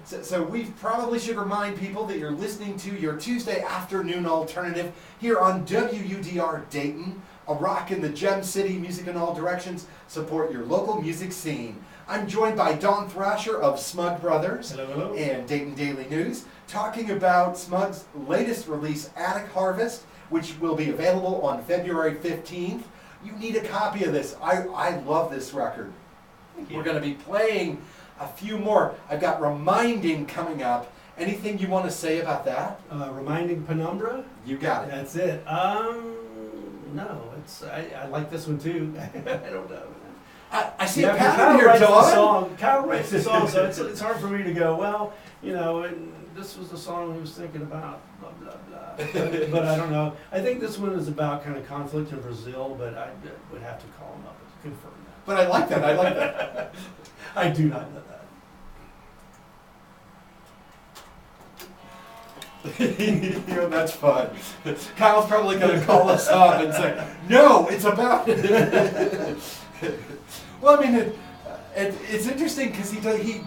A: So we probably should remind people that you're listening to your Tuesday afternoon alternative here on WUDR Dayton, a rock in the Gem City, music in all directions. Support your local music scene. I'm joined by Don Thrasher of Smug Brothers
B: Hello, hello.
A: and Dayton Daily News, talking about Smug's latest release, Attic Harvest, which will be available on February 15th. You need a copy of this. I love this record. We're going to be playing a few more. I've got Reminding coming up. Anything you want to say about that?
B: Reminding Penumbra?
A: You got it.
B: That's it. No, I like this one too. I don't know.
A: I see
B: Yeah,
A: a pattern
B: Kyle
A: here,
B: writes the
A: Don.
B: song. Kyle writes the song, so it's hard for me to go, well, you know, and this was the song he was thinking about, blah, blah, blah. But I don't know. I think this one is about kind of conflict in Brazil, but I would have to call him up to confirm that.
A: But I like that. I like that.
B: I do not know that.
A: You know, that's fun. Kyle's probably going to call us up and say, no, it's about it. Well, I mean, it's interesting because he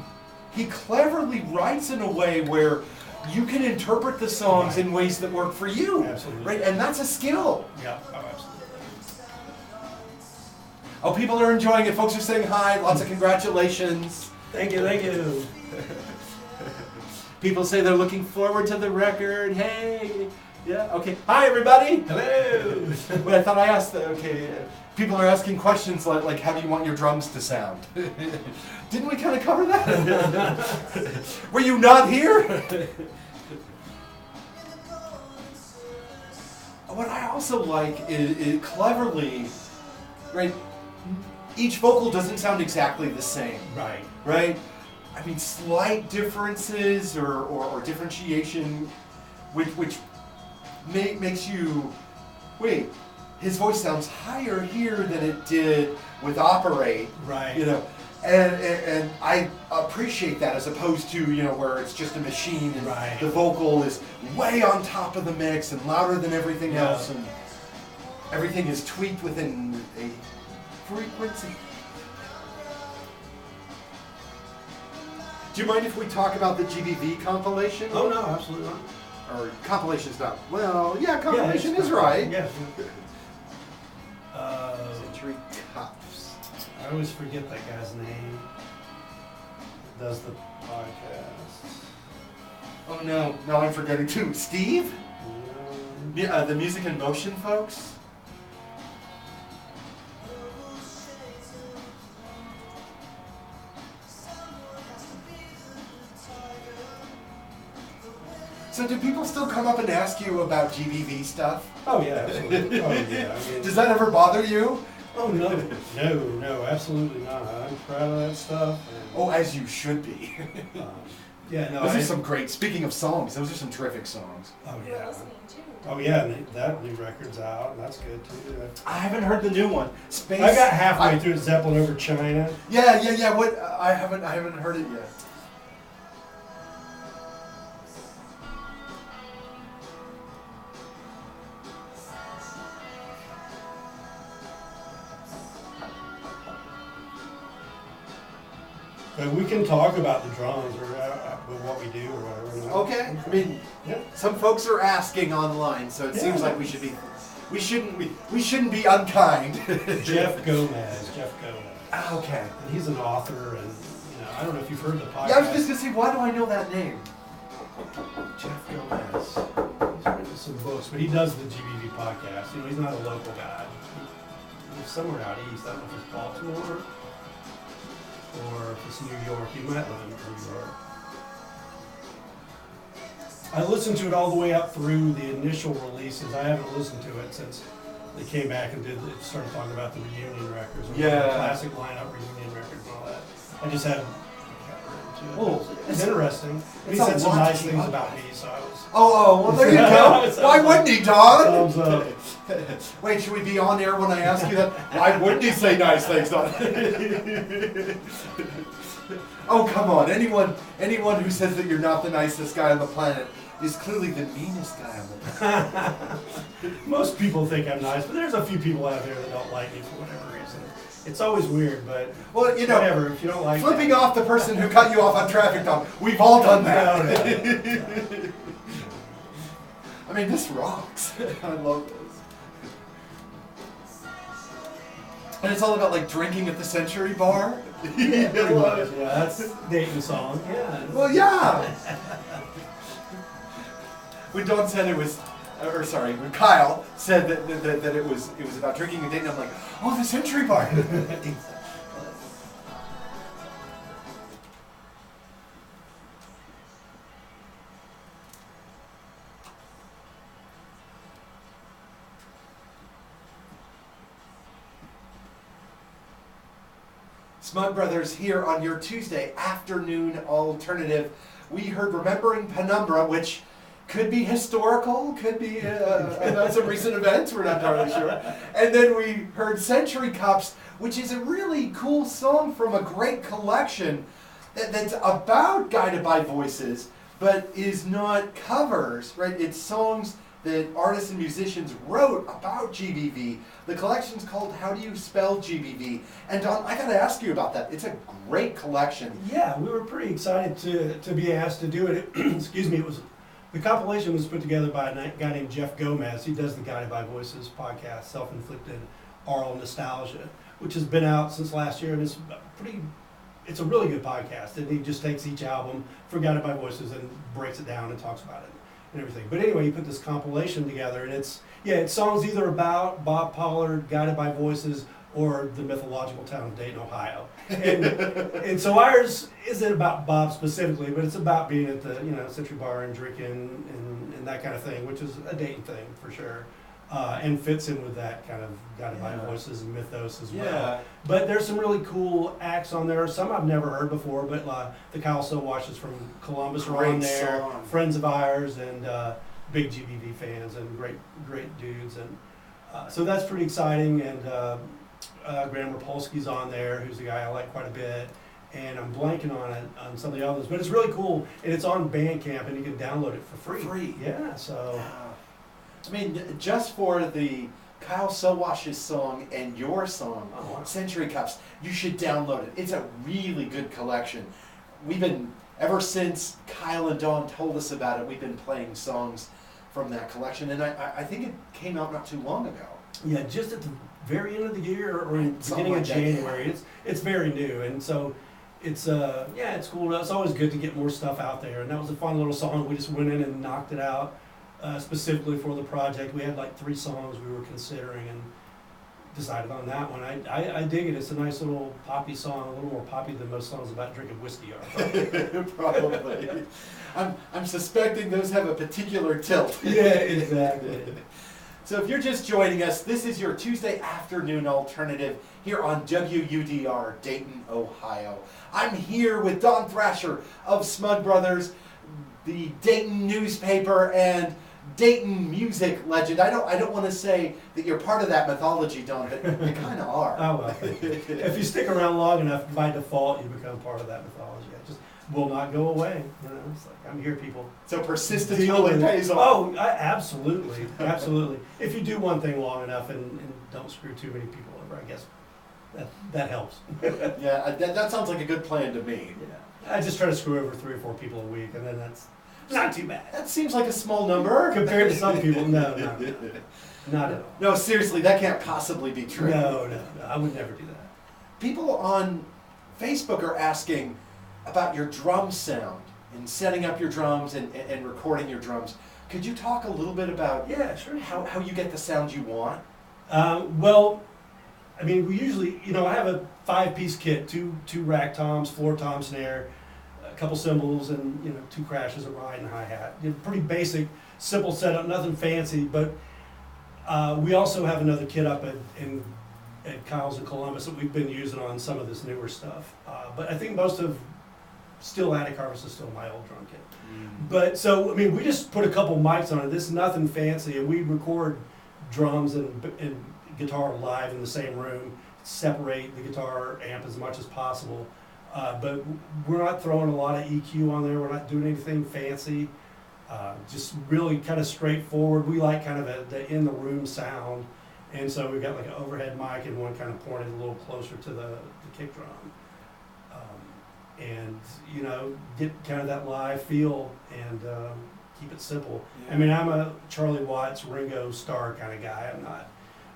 A: cleverly writes in a way where you can interpret the songs in ways that work for you.
B: Absolutely.
A: Right? And that's a skill.
B: Yeah, oh, absolutely.
A: Oh, people are enjoying it. Folks are saying hi. Lots of congratulations.
B: Thank you, thank you.
A: People say they're looking forward to the record. Hey. Yeah, okay. Hi, everybody.
B: Hello.
A: But I thought I asked, people are asking questions like how do you want your drums to sound? Didn't we kind of cover that? Were you not here? What I also like is cleverly, right? Each vocal doesn't sound exactly the same.
B: Right.
A: Right? I mean, slight differences or differentiation, which makes you, wait, his voice sounds higher here than it did with Operate.
B: Right.
A: You know, and I appreciate that as opposed to, you know, where it's just a machine and
B: Right.
A: the vocal is way on top of the mix and louder than everything
B: Yeah.
A: else, and everything is tweaked within a frequency. Do you mind if we talk about the GBV compilation?
B: Oh, no, absolutely not.
A: Or compilation's not. Well, yeah, compilation
B: it's
A: is right.
B: Yeah.
A: Century Cups.
B: I always forget that guy's name. Does the podcast.
A: Oh no, now I'm forgetting too. Steve?
B: No.
A: Yeah, the Music in Motion folks? So do people still come up and ask you about GBV stuff?
B: Oh yeah, absolutely. Oh yeah. I mean,
A: Does that ever bother you?
B: oh no, absolutely not. I'm proud of that stuff. And,
A: Oh, as you should be.
B: yeah, no.
A: Those are some great, speaking of songs, those are some terrific songs.
B: Oh
C: We're
B: yeah.
C: listening too.
B: Oh yeah, and that new record's out, and that's good too.
A: I haven't heard the new one. Space.
B: I got halfway through Zeppelin Over China.
A: Yeah. What? I haven't heard it yet.
B: But we can talk about the drums or what we do or whatever. You know?
A: Okay. I mean,
B: Yeah.
A: some folks are asking online, so it
B: Yeah.
A: seems like we shouldn't be unkind.
B: Jeff Gomez.
A: Okay.
B: And he's an author, and you know, I don't know if you've heard the podcast.
A: Yeah, I was just gonna say, why do I know that name?
B: Jeff Gomez. He's written some books, but he does the GBV podcast. You know, he's not a local guy. He's somewhere out east. I don't know if it's Baltimore or if it's New York. He might live in New York. I listened to it all the way up through the initial releases. I haven't listened to it since they came back and started talking about the reunion records. Or
A: Yeah.
B: the classic lineup reunion records and all that. I just hadn't gotten into it.
A: Oh,
B: It's interesting. He
A: it's a
B: said some
A: lot
B: nice
A: to keep
B: things
A: up
B: about
A: with.
B: me, so I was
A: Well, there you go. Why wouldn't he, Don?
B: thumbs up.
A: Wait, should we be on air when I ask you that? Why wouldn't he say nice things, Don? Oh, come on. Anyone who says that you're not the nicest guy on the planet is clearly the meanest guy on the planet.
B: Most people think I'm nice, but there's a few people out there that don't like me for whatever reason. It's always weird, but
A: Well, you know,
B: whatever. If you don't like
A: flipping
B: me,
A: off the person who cut you off on traffic, Don. We've all done that.
B: No.
A: I mean, this rocks. I love this. And it's all about like drinking at the Century Bar.
B: Yeah, pretty much. Yeah, that's Dayton song. Yeah.
A: Well, yeah. When Don said it was, or sorry, when Kyle said that it was about drinking in Dayton, I'm like, oh, the Century Bar. Smug Brothers here on your Tuesday afternoon alternative. We heard Remembering Penumbra, which could be historical, could be about some recent events, we're not entirely sure. And then we heard Century Cups, which is a really cool song from a great collection that's about Guided by Voices, but is not covers, right? It's songs that artists and musicians wrote about GBV. The collection's called How Do You Spell GBV? And Don, I gotta ask you about that. It's a great collection.
B: Yeah, we were pretty excited to be asked to do it. Excuse me, the compilation was put together by a guy named Jeff Gomez. He does the Guided by Voices podcast, Self-Inflicted Oral Nostalgia, which has been out since last year, and it's a really good podcast. And he just takes each album for Guided by Voices and breaks it down and talks about it and everything. But anyway, he put this compilation together, and it's songs either about Bob Pollard, Guided by Voices, or the mythological town of Dayton, Ohio. And so ours isn't about Bob specifically, but it's about being at the Century Bar and drinking and that kind of thing, which is a Dayton thing for sure, and fits in with that kind of Guided by Voices and mythos as well.
A: Yeah.
B: But there's some really cool acts on there. Some I've never heard before, but the Kyle So Washes from Columbus are on there,
A: song.
B: friends of ours, and big GBV fans and great dudes, and so that's pretty exciting. And Graham Rapolsky's on there, who's a guy I like quite a bit, and I'm blanking on some of the others, but it's really cool, and it's on Bandcamp, and you can download it for free. Yeah, so.
A: I mean, just for the Kyle Sowash's song and your song, Century Cups, you should download it. It's a really good collection. We've been, ever since Kyle and Dawn told us about it, we've been playing songs from that collection, and I think it came out not too long ago.
B: Yeah, just at the very end of the year or in the beginning of January. It's very new, and so it's it's cool. It's always good to get more stuff out there, and that was a fun little song. We just went in and knocked it out specifically for the project. We had like 3 songs we were considering and decided on that one. I dig it. It's a nice little poppy song, a little more poppy than most songs about drinking whiskey are.
A: Probably. I'm suspecting those have a particular tilt.
B: Yeah, exactly.
A: So if you're just joining us, this is your Tuesday afternoon alternative here on WUDR, Dayton, Ohio. I'm here with Don Thrasher of Smug Brothers, the Dayton newspaper and Dayton music legend. I don't want to say that you're part of that mythology, Don, but you kind of are.
B: Oh, well. If you stick around long enough, by default, you become part of that mythology. It just will not go away. It's like, I'm here, people.
A: So persistence really pays off.
B: Oh, absolutely. Absolutely. If you do one thing long enough and don't screw too many people over, I guess that helps.
A: Yeah, that sounds like a good plan to me.
B: Yeah. I just try to screw over 3 or 4 people a week, and then that's not too bad.
A: That seems like a small number.
B: Compared to some people, no. Not at all.
A: No, seriously, that can't possibly be true.
B: No, I would never do that.
A: People on Facebook are asking about your drum sound and setting up your drums and recording your drums. Could you talk a little bit about how you get the sound you want?
B: Well, I mean, we usually, I have a 5-piece kit, two rack toms, floor tom snare, a couple cymbals, and 2 crashes, a ride, and a hi-hat. Pretty basic, simple setup, nothing fancy. But we also have another kit up at Kyle's in Columbus that we've been using on some of this newer stuff. But I think most of still Attic Harvest is still my old drum kit. But so, I mean, we just put a couple mics on it. This is nothing fancy, and we record drums and guitar live in the same room, separate the guitar amp as much as possible. But we're not throwing a lot of EQ on there. We're not doing anything fancy. Just really kind of straightforward. We like kind of the in-the-room sound. And so we've got like an overhead mic and one kind of pointed a little closer to the kick drum. And get kind of that live feel and keep it simple. Yeah. I mean, I'm a Charlie Watts, Ringo Starr kind of guy. I'm not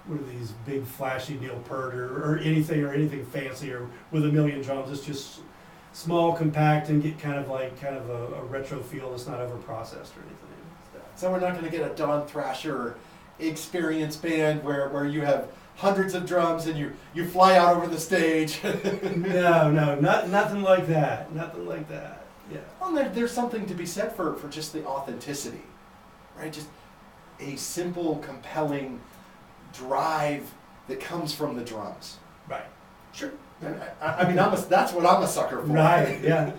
B: what are these big flashy Neil Peart or anything fancy or with a million drums. It's just small, compact, and get kind of a retro feel that's not over processed or anything.
A: So we're not going to get a Don Thrasher experience band where you have hundreds of drums and you fly out over the stage.
B: No, nothing like that. Nothing like that. Yeah.
A: Well, there's something to be said for just the authenticity, right? Just a simple, compelling drive that comes from the drums.
B: Right. Sure.
A: I mean, that's what I'm a sucker for.
B: Right. Yeah.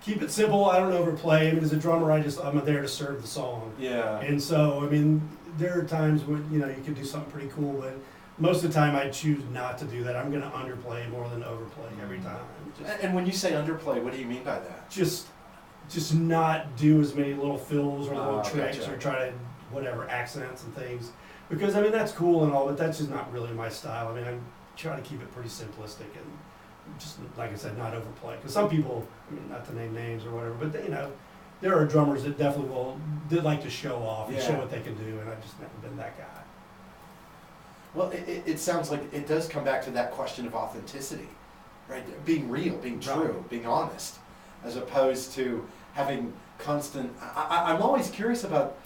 B: Keep it simple. I don't overplay. I mean, as a drummer, I'm there to serve the song.
A: Yeah.
B: And so, I mean, there are times when you can do something pretty cool, but most of the time I choose not to do that. I'm going to underplay more than overplay every time.
A: And when you say underplay, what do you mean by that?
B: Just not do as many little fills or little tricks
A: gotcha.
B: or try to whatever accents and things, because I mean that's cool and all, but that's just not really my style. I mean, I try to keep it pretty simplistic and just like I said, not overplay. Because some people, I mean, not to name names or whatever, but there are drummers that definitely they like to show off and show what they can do, and I've just never been that guy.
A: Well, it sounds like it does come back to that question of authenticity, right? Being real, being true, being honest, as opposed to having constant. I'm always curious about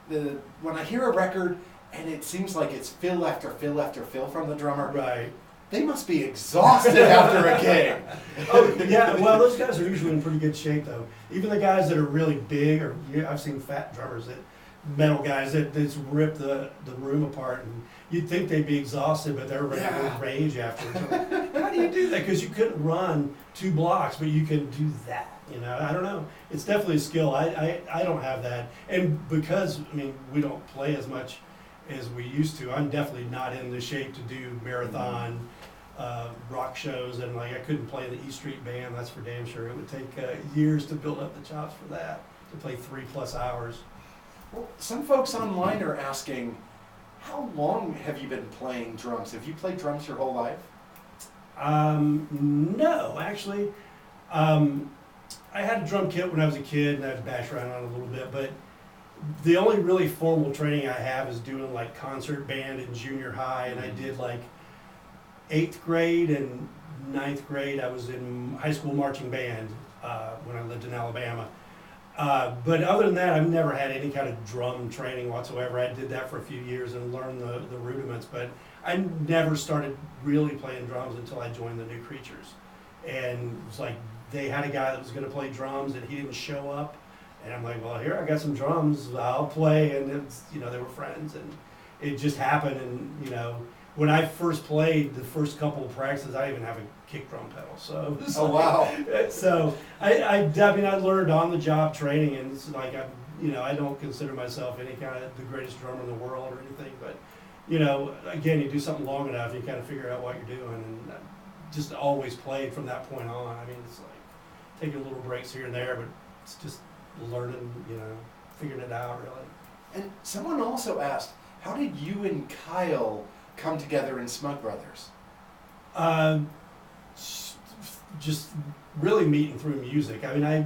A: when I hear a record and it seems like it's fill after fill after fill from the drummer.
B: Right.
A: They must be exhausted after a gig.
B: Oh yeah, well those guys are usually in pretty good shape though. Even the guys that are really big, or I've seen fat drummers metal guys that just rip the room apart, and you'd think they'd be exhausted, but they're ready to rage afterwards. How do you do that? Because you couldn't run 2 blocks, but you can do that. I don't know. It's definitely a skill. I don't have that, and because I mean we don't play as much as we used to. I'm definitely not in the shape to do marathon rock shows, and I couldn't play the E Street Band. That's for damn sure. It would take years to build up the chops for that, to play 3+ hours.
A: Well, some folks online are asking, how long have you been playing drums? Have you played drums your whole life?
B: No, actually. I had a drum kit when I was a kid, and I'd bash around on it a little bit, but the only really formal training I have is doing concert band in junior high, and I did 8th grade and 9th grade. I was in high school marching band when I lived in Alabama. But other than that, I've never had any kind of drum training whatsoever. I did that for a few years and learned the rudiments, but I never started really playing drums until I joined the New Creatures. And it was they had a guy that was going to play drums, and he didn't show up. And I'm like, well, here, I got some drums, I'll play. And it's, they were friends, and it just happened. And, when I first played the first couple of practices, I didn't even have a kick drum pedal. So,
A: wow.
B: So I mean, I learned on the job training, and it's I don't consider myself any kind of the greatest drummer in the world or anything, but, again, you do something long enough, you kind of figure out what you're doing, and I just always played from that point on. I mean, it's taking little breaks here and there, but it's just learning, figuring it out, really.
A: And someone also asked, how did you and Kyle come together in Smug Brothers?
B: Just really meeting through music. I mean, I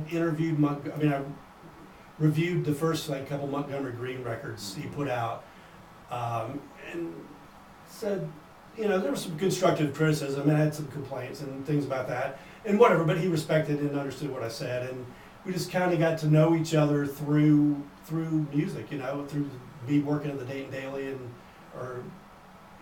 B: reviewed the first couple Montgomery Green records he put out, and said, there was some constructive criticism, and I had some complaints and things about that, and whatever, but he respected and understood what I said, and we just kind of got to know each other through music, through me working at the Dayton Daily,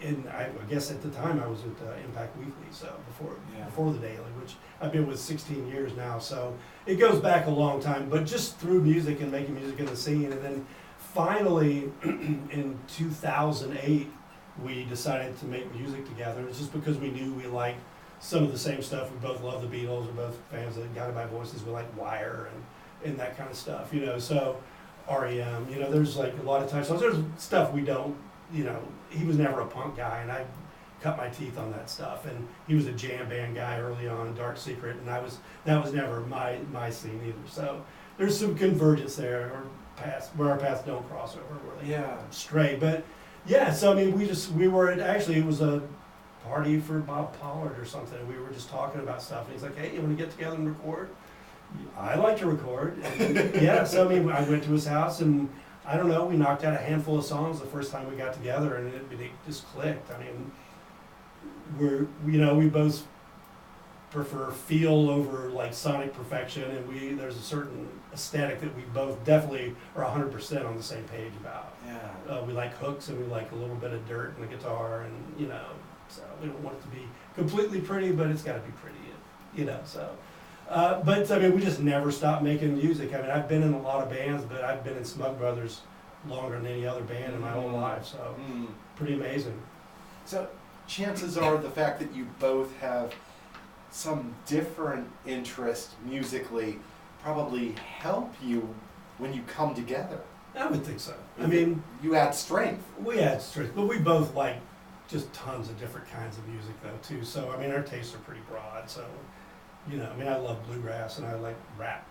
B: and I guess at the time I was at Impact Weekly, so before the Daily, which I've been with 16 years now, so it goes back a long time, but just through music and making music in the scene. And then finally in 2008 we decided to make music together. It's just because we knew we liked some of the same stuff. We both love the Beatles, we're both fans of Guided by Voices, we like Wire and that kind of stuff, so REM, there's a lot of times, so there's stuff we don't, he was never a punk guy, and I cut my teeth on that stuff, and he was a jam band guy early on, Dark Secret, and that was never my scene either. So there's some convergence there, or where our paths don't cross over, where they stray. But yeah, so I mean, it was a party for Bob Pollard or something, and we were just talking about stuff, and he's like, hey, you want to get together and record? I like to record. And, so I mean, I went to his house, and I don't know, we knocked out a handful of songs the first time we got together, and it just clicked. I mean, we both prefer feel over like sonic perfection, and there's a certain aesthetic that we both definitely are 100% on the same page about.
A: Yeah.
B: We like hooks, and we like a little bit of dirt in the guitar, and so we don't want it to be completely pretty, but it's got to be pretty, so. But I mean, we just never stopped making music. I mean, I've been in a lot of bands, but I've been in Smug Brothers longer than any other band in my whole life, so pretty amazing.
A: So chances are the fact that you both have some different interest musically probably help you when you come together.
B: I would think so. I mean,
A: you add strength.
B: We add strength, but we both like just tons of different kinds of music though too. So I mean, our tastes are pretty broad. So I mean, I love bluegrass and I like rap,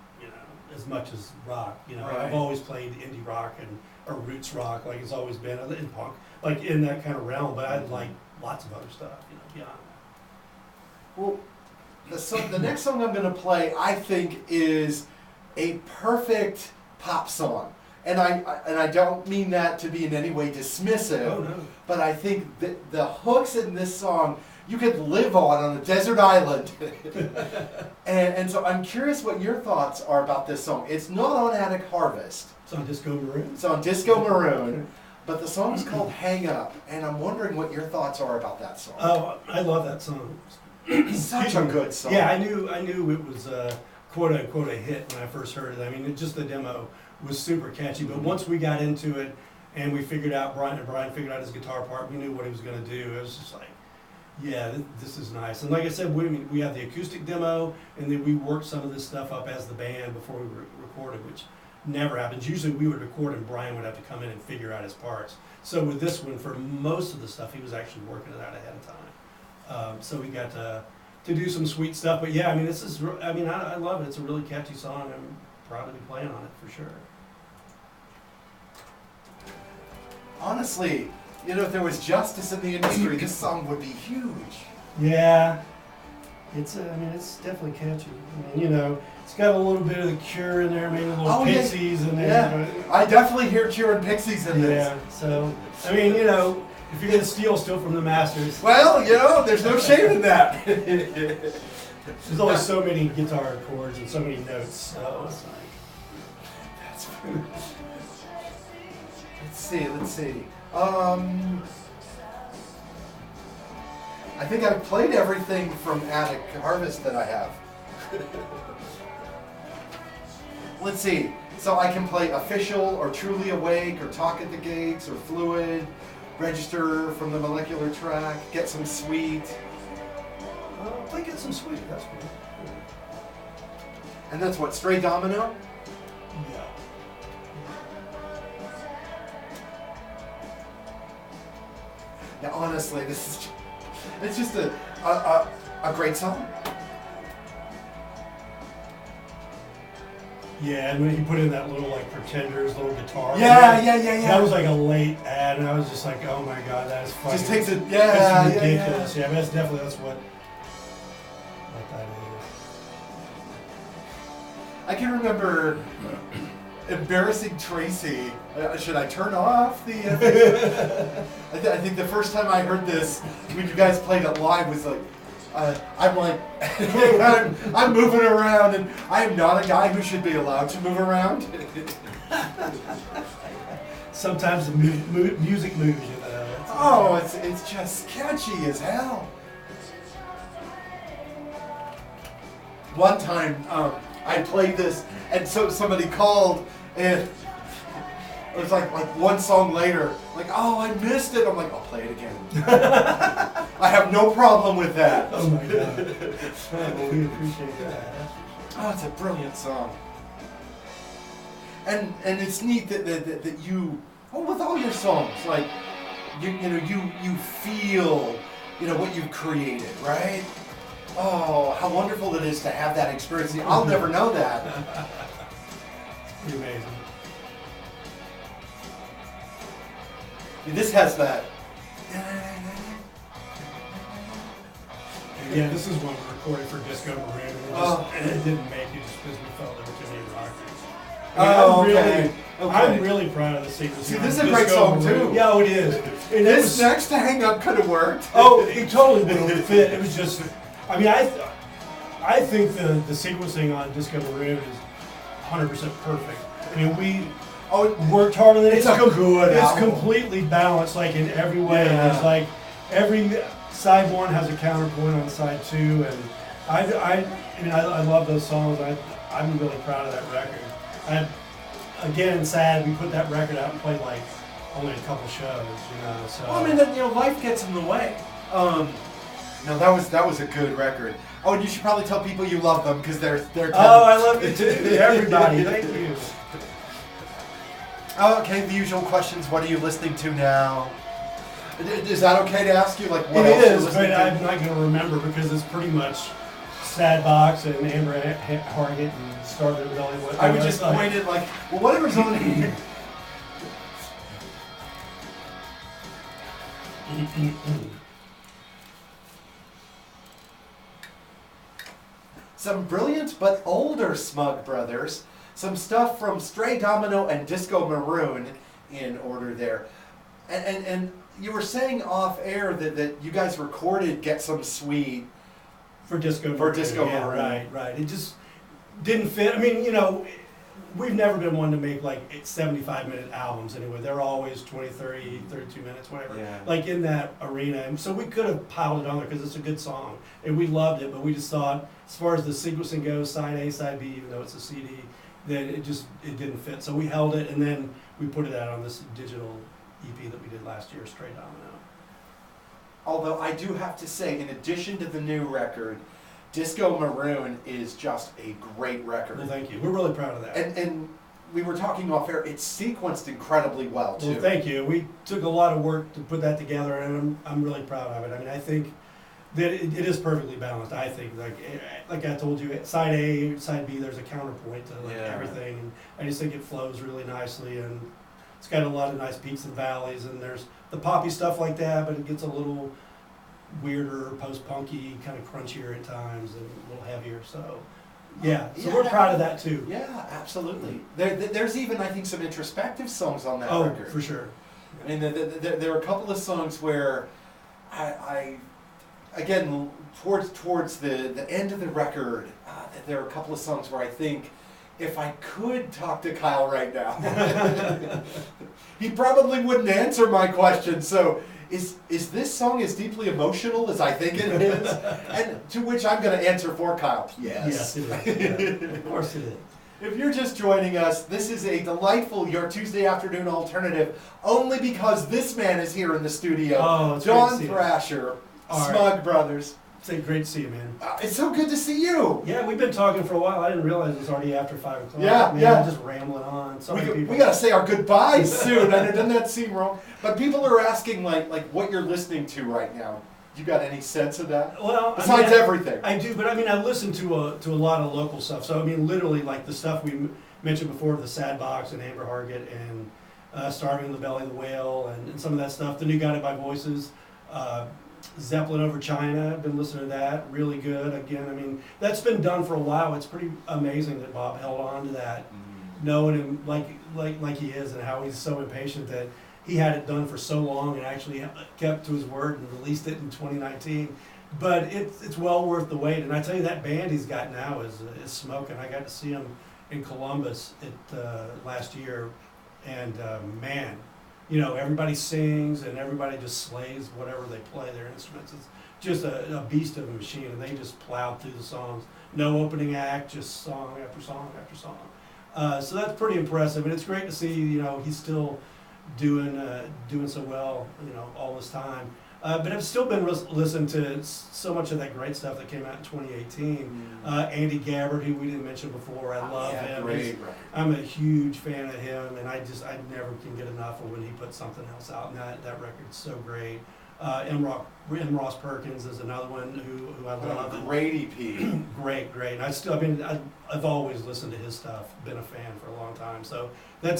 B: as much as rock.
A: Right.
B: I've always played indie rock or roots rock, like it's always been in punk, like in that kind of realm. But I like lots of other stuff, beyond that.
A: Well, the next song I'm going to play, I think, is a perfect pop song. And I don't mean that to be in any way dismissive.
B: Oh, no.
A: But I think that the hooks in this song you could live on a desert island. and so I'm curious what your thoughts are about this song. It's not on Attic Harvest.
B: It's on Disco Maroon.
A: It's on Disco Maroon. But the song is called Hang Up. And I'm wondering what your thoughts are about that song.
B: Oh, I love that song.
A: Such a good song.
B: Yeah, I knew it was quote unquote a hit when I first heard it. I mean, just the demo was super catchy. But once we got into it and we figured out Brian figured out his guitar part, we knew what he was going to do. It was just like, yeah, this is nice. And like I said, we have the acoustic demo, and then we worked some of this stuff up as the band before we recorded, which never happens. Usually we would record and Brian would have to come in and figure out his parts. So with this one, for most of the stuff, he was actually working it out ahead of time. So we got to do some sweet stuff. But yeah, I mean, I love it. It's a really catchy song. I'm proud to be playing on it for sure.
A: Honestly, if there was justice in the industry, this song would be huge.
B: Yeah, it's definitely catchy. I mean, it's got a little bit of the Cure in there, maybe a little Pixies in there.
A: Yeah, I definitely hear Cure and Pixies in this.
B: Yeah, so I mean, if you're gonna steal from the masters.
A: Well, there's no shame in that.
B: There's only so many guitar chords and so many notes. So it's like,
A: that's true. Let's see. I think I've played everything from Attic Harvest that I have. Let's see. So I can play Official or Truly Awake or Talk at the Gates or Fluid, Register from the Molecular Track, Get Some Sweet.
B: Play Get Some Sweet, that's cool.
A: And that's what, Stray Domino?
B: Yeah.
A: Now, honestly, it's just a great song.
B: Yeah, and when he put in that little Pretenders little guitar.
A: Yeah.
B: That was like a late ad, and I was just like, oh my god, that is fucking.
A: Just takes it.
B: It's ridiculous. Yeah, that's what that is.
A: I can remember embarrassing Tracy. Should I turn off the? I think the first time I heard this when you guys played it live was like, I'm like, I'm moving around, and I am not a guy who should be allowed to move around.
B: Sometimes the music moves you.
A: Oh, it's just catchy as hell. One time, I played this, and so somebody called, and it was like one song later, like, oh, I missed it. I'm like, I'll play it again. I have no problem with that.
B: Oh my god. Well, we appreciate that.
A: Oh, it's a brilliant song. And it's neat that you, with all your songs, like, you feel, what you've created, right? Oh, how wonderful it is to have that experience. I'll never know that.
B: Pretty amazing.
A: This has that.
B: Yeah, this is one we recorded for Disco Maroon, and it didn't make it just because we felt there were too many rockers.
A: Okay. Okay.
B: I'm really proud of the sequence.
A: See, this is a great song, too.
B: Yeah, it is. And
A: This next to Hang Up could have worked.
B: Oh, it totally would have fit. It was just, I mean, I think the sequencing on Disco Maroon is 100% perfect. I mean, we worked hard on it.
A: It's a good
B: It's
A: album.
B: completely balanced, like in every way.
A: Yeah.
B: There's like every side one has a counterpoint on side two, and I mean, I love those songs. I'm really proud of that record. Again, sad we put that record out and played like only a couple shows, you know. So
A: Well, I mean, life gets in the way. No, that was a good record. Oh, and you should probably tell people you love them because they're.
B: Oh, I love you too, everybody. Thank you.
A: Okay, the usual questions. What are you listening to now? Is that okay to ask you? Like, what
B: It
A: else you're
B: is,
A: listening
B: but
A: to?
B: I'm not going to remember because it's pretty much Sad Box and Amber Hargett and Starving Belly.
A: I would just point it like, well, whatever's on here. Some brilliant but older Smug Brothers. Some stuff from Stray Domino and Disco Maroon in order there. And you were saying off air that you guys recorded Get Some Sweet
B: for Disco
A: Maroon.
B: Right. It just didn't fit. I mean, you know, we've never been one to make like 75-minute albums anyway. They're always 20, 30, 32 minutes, whatever.
A: Yeah.
B: Like in that arena. And so we could have piled it on there because it's a good song. And we loved it, but we just thought, as far as the sequencing goes, side A, side B, even though it's a CD, that it didn't fit. So we held it, and then we put it out on this digital EP that we did last year, Stray Domino.
A: Although I do have to say, in addition to the new record, Disco Maroon is just a great record.
B: Well, thank you. We're really proud of that.
A: And we were talking off air, it's sequenced incredibly well, too.
B: Well, thank you. We took a lot of work to put that together, and I'm really proud of it. I mean, I think that it is perfectly balanced. I think, like I told you, side A, side B, there's a counterpoint to everything, and I just think it flows really nicely, and it's got a lot of nice peaks and valleys, and there's the poppy stuff like that, but it gets a little weirder, post-punky, kind of crunchier at times, and a little heavier. So, we're proud of that too.
A: Yeah, absolutely. There's even, I think, some introspective songs on that record.
B: Oh, for sure.
A: I mean, there are a couple of songs where I again, towards the end of the record, there are a couple of songs where I think, if I could talk to Kyle right now, he probably wouldn't answer my question. So, is this song as deeply emotional as I think it is? And to which I'm going to answer for Kyle.
B: Yes, it is. Yeah. Of course it is.
A: If you're just joining us, this is a delightful Your Tuesday Afternoon alternative, only because this man is here in the studio.
B: Oh, it's
A: Don
B: great to see
A: Thrasher,
B: All
A: Smug Brothers.
B: It's great to see you, man.
A: It's so good to see you.
B: Yeah, we've been talking for a while. I didn't realize it's already after 5 o'clock.
A: Yeah,
B: Man,
A: yeah.
B: I'm just rambling on. So many people.
A: We gotta say our goodbyes soon. I know, doesn't that seem wrong? But people are asking like what you're listening to right now. You got any sense of that?
B: Well,
A: besides everything.
B: I do, but I mean, I listen to a lot of local stuff. So I mean, literally, like the stuff we mentioned before, the Sad Box and Amber Hargett and Starving in the Belly of the Whale and some of that stuff. The new Guided by Voices. Zeppelin Over China, I've been listening to that, really good. Again, I mean, that's been done for a while. It's pretty amazing that Bob held on to that, knowing him like he is, and how he's so impatient that he had it done for so long and actually kept to his word and released it in 2019. But it's well worth the wait. And I tell you, that band he's got now is smoking. I got to see him in Columbus last year, and man, you know, everybody sings and everybody just slays whatever they play, their instruments. It's just a beast of a machine, and they just plowed through the songs. No opening act, just song after song after song. So that's pretty impressive, and it's great to see, you know, he's still doing so well, you know, all this time. But I've still been listening to so much of that great stuff that came out in 2018. Andy Gabbard, who we didn't mention before, I love him.
A: Great.
B: I'm a huge fan of him, and I never can get enough of when he puts something else out, and that record's so great. M. Ross Perkins is another one who I love.
A: Great EP.
B: Great. And I've always listened to his stuff, been a fan for a long time. So that's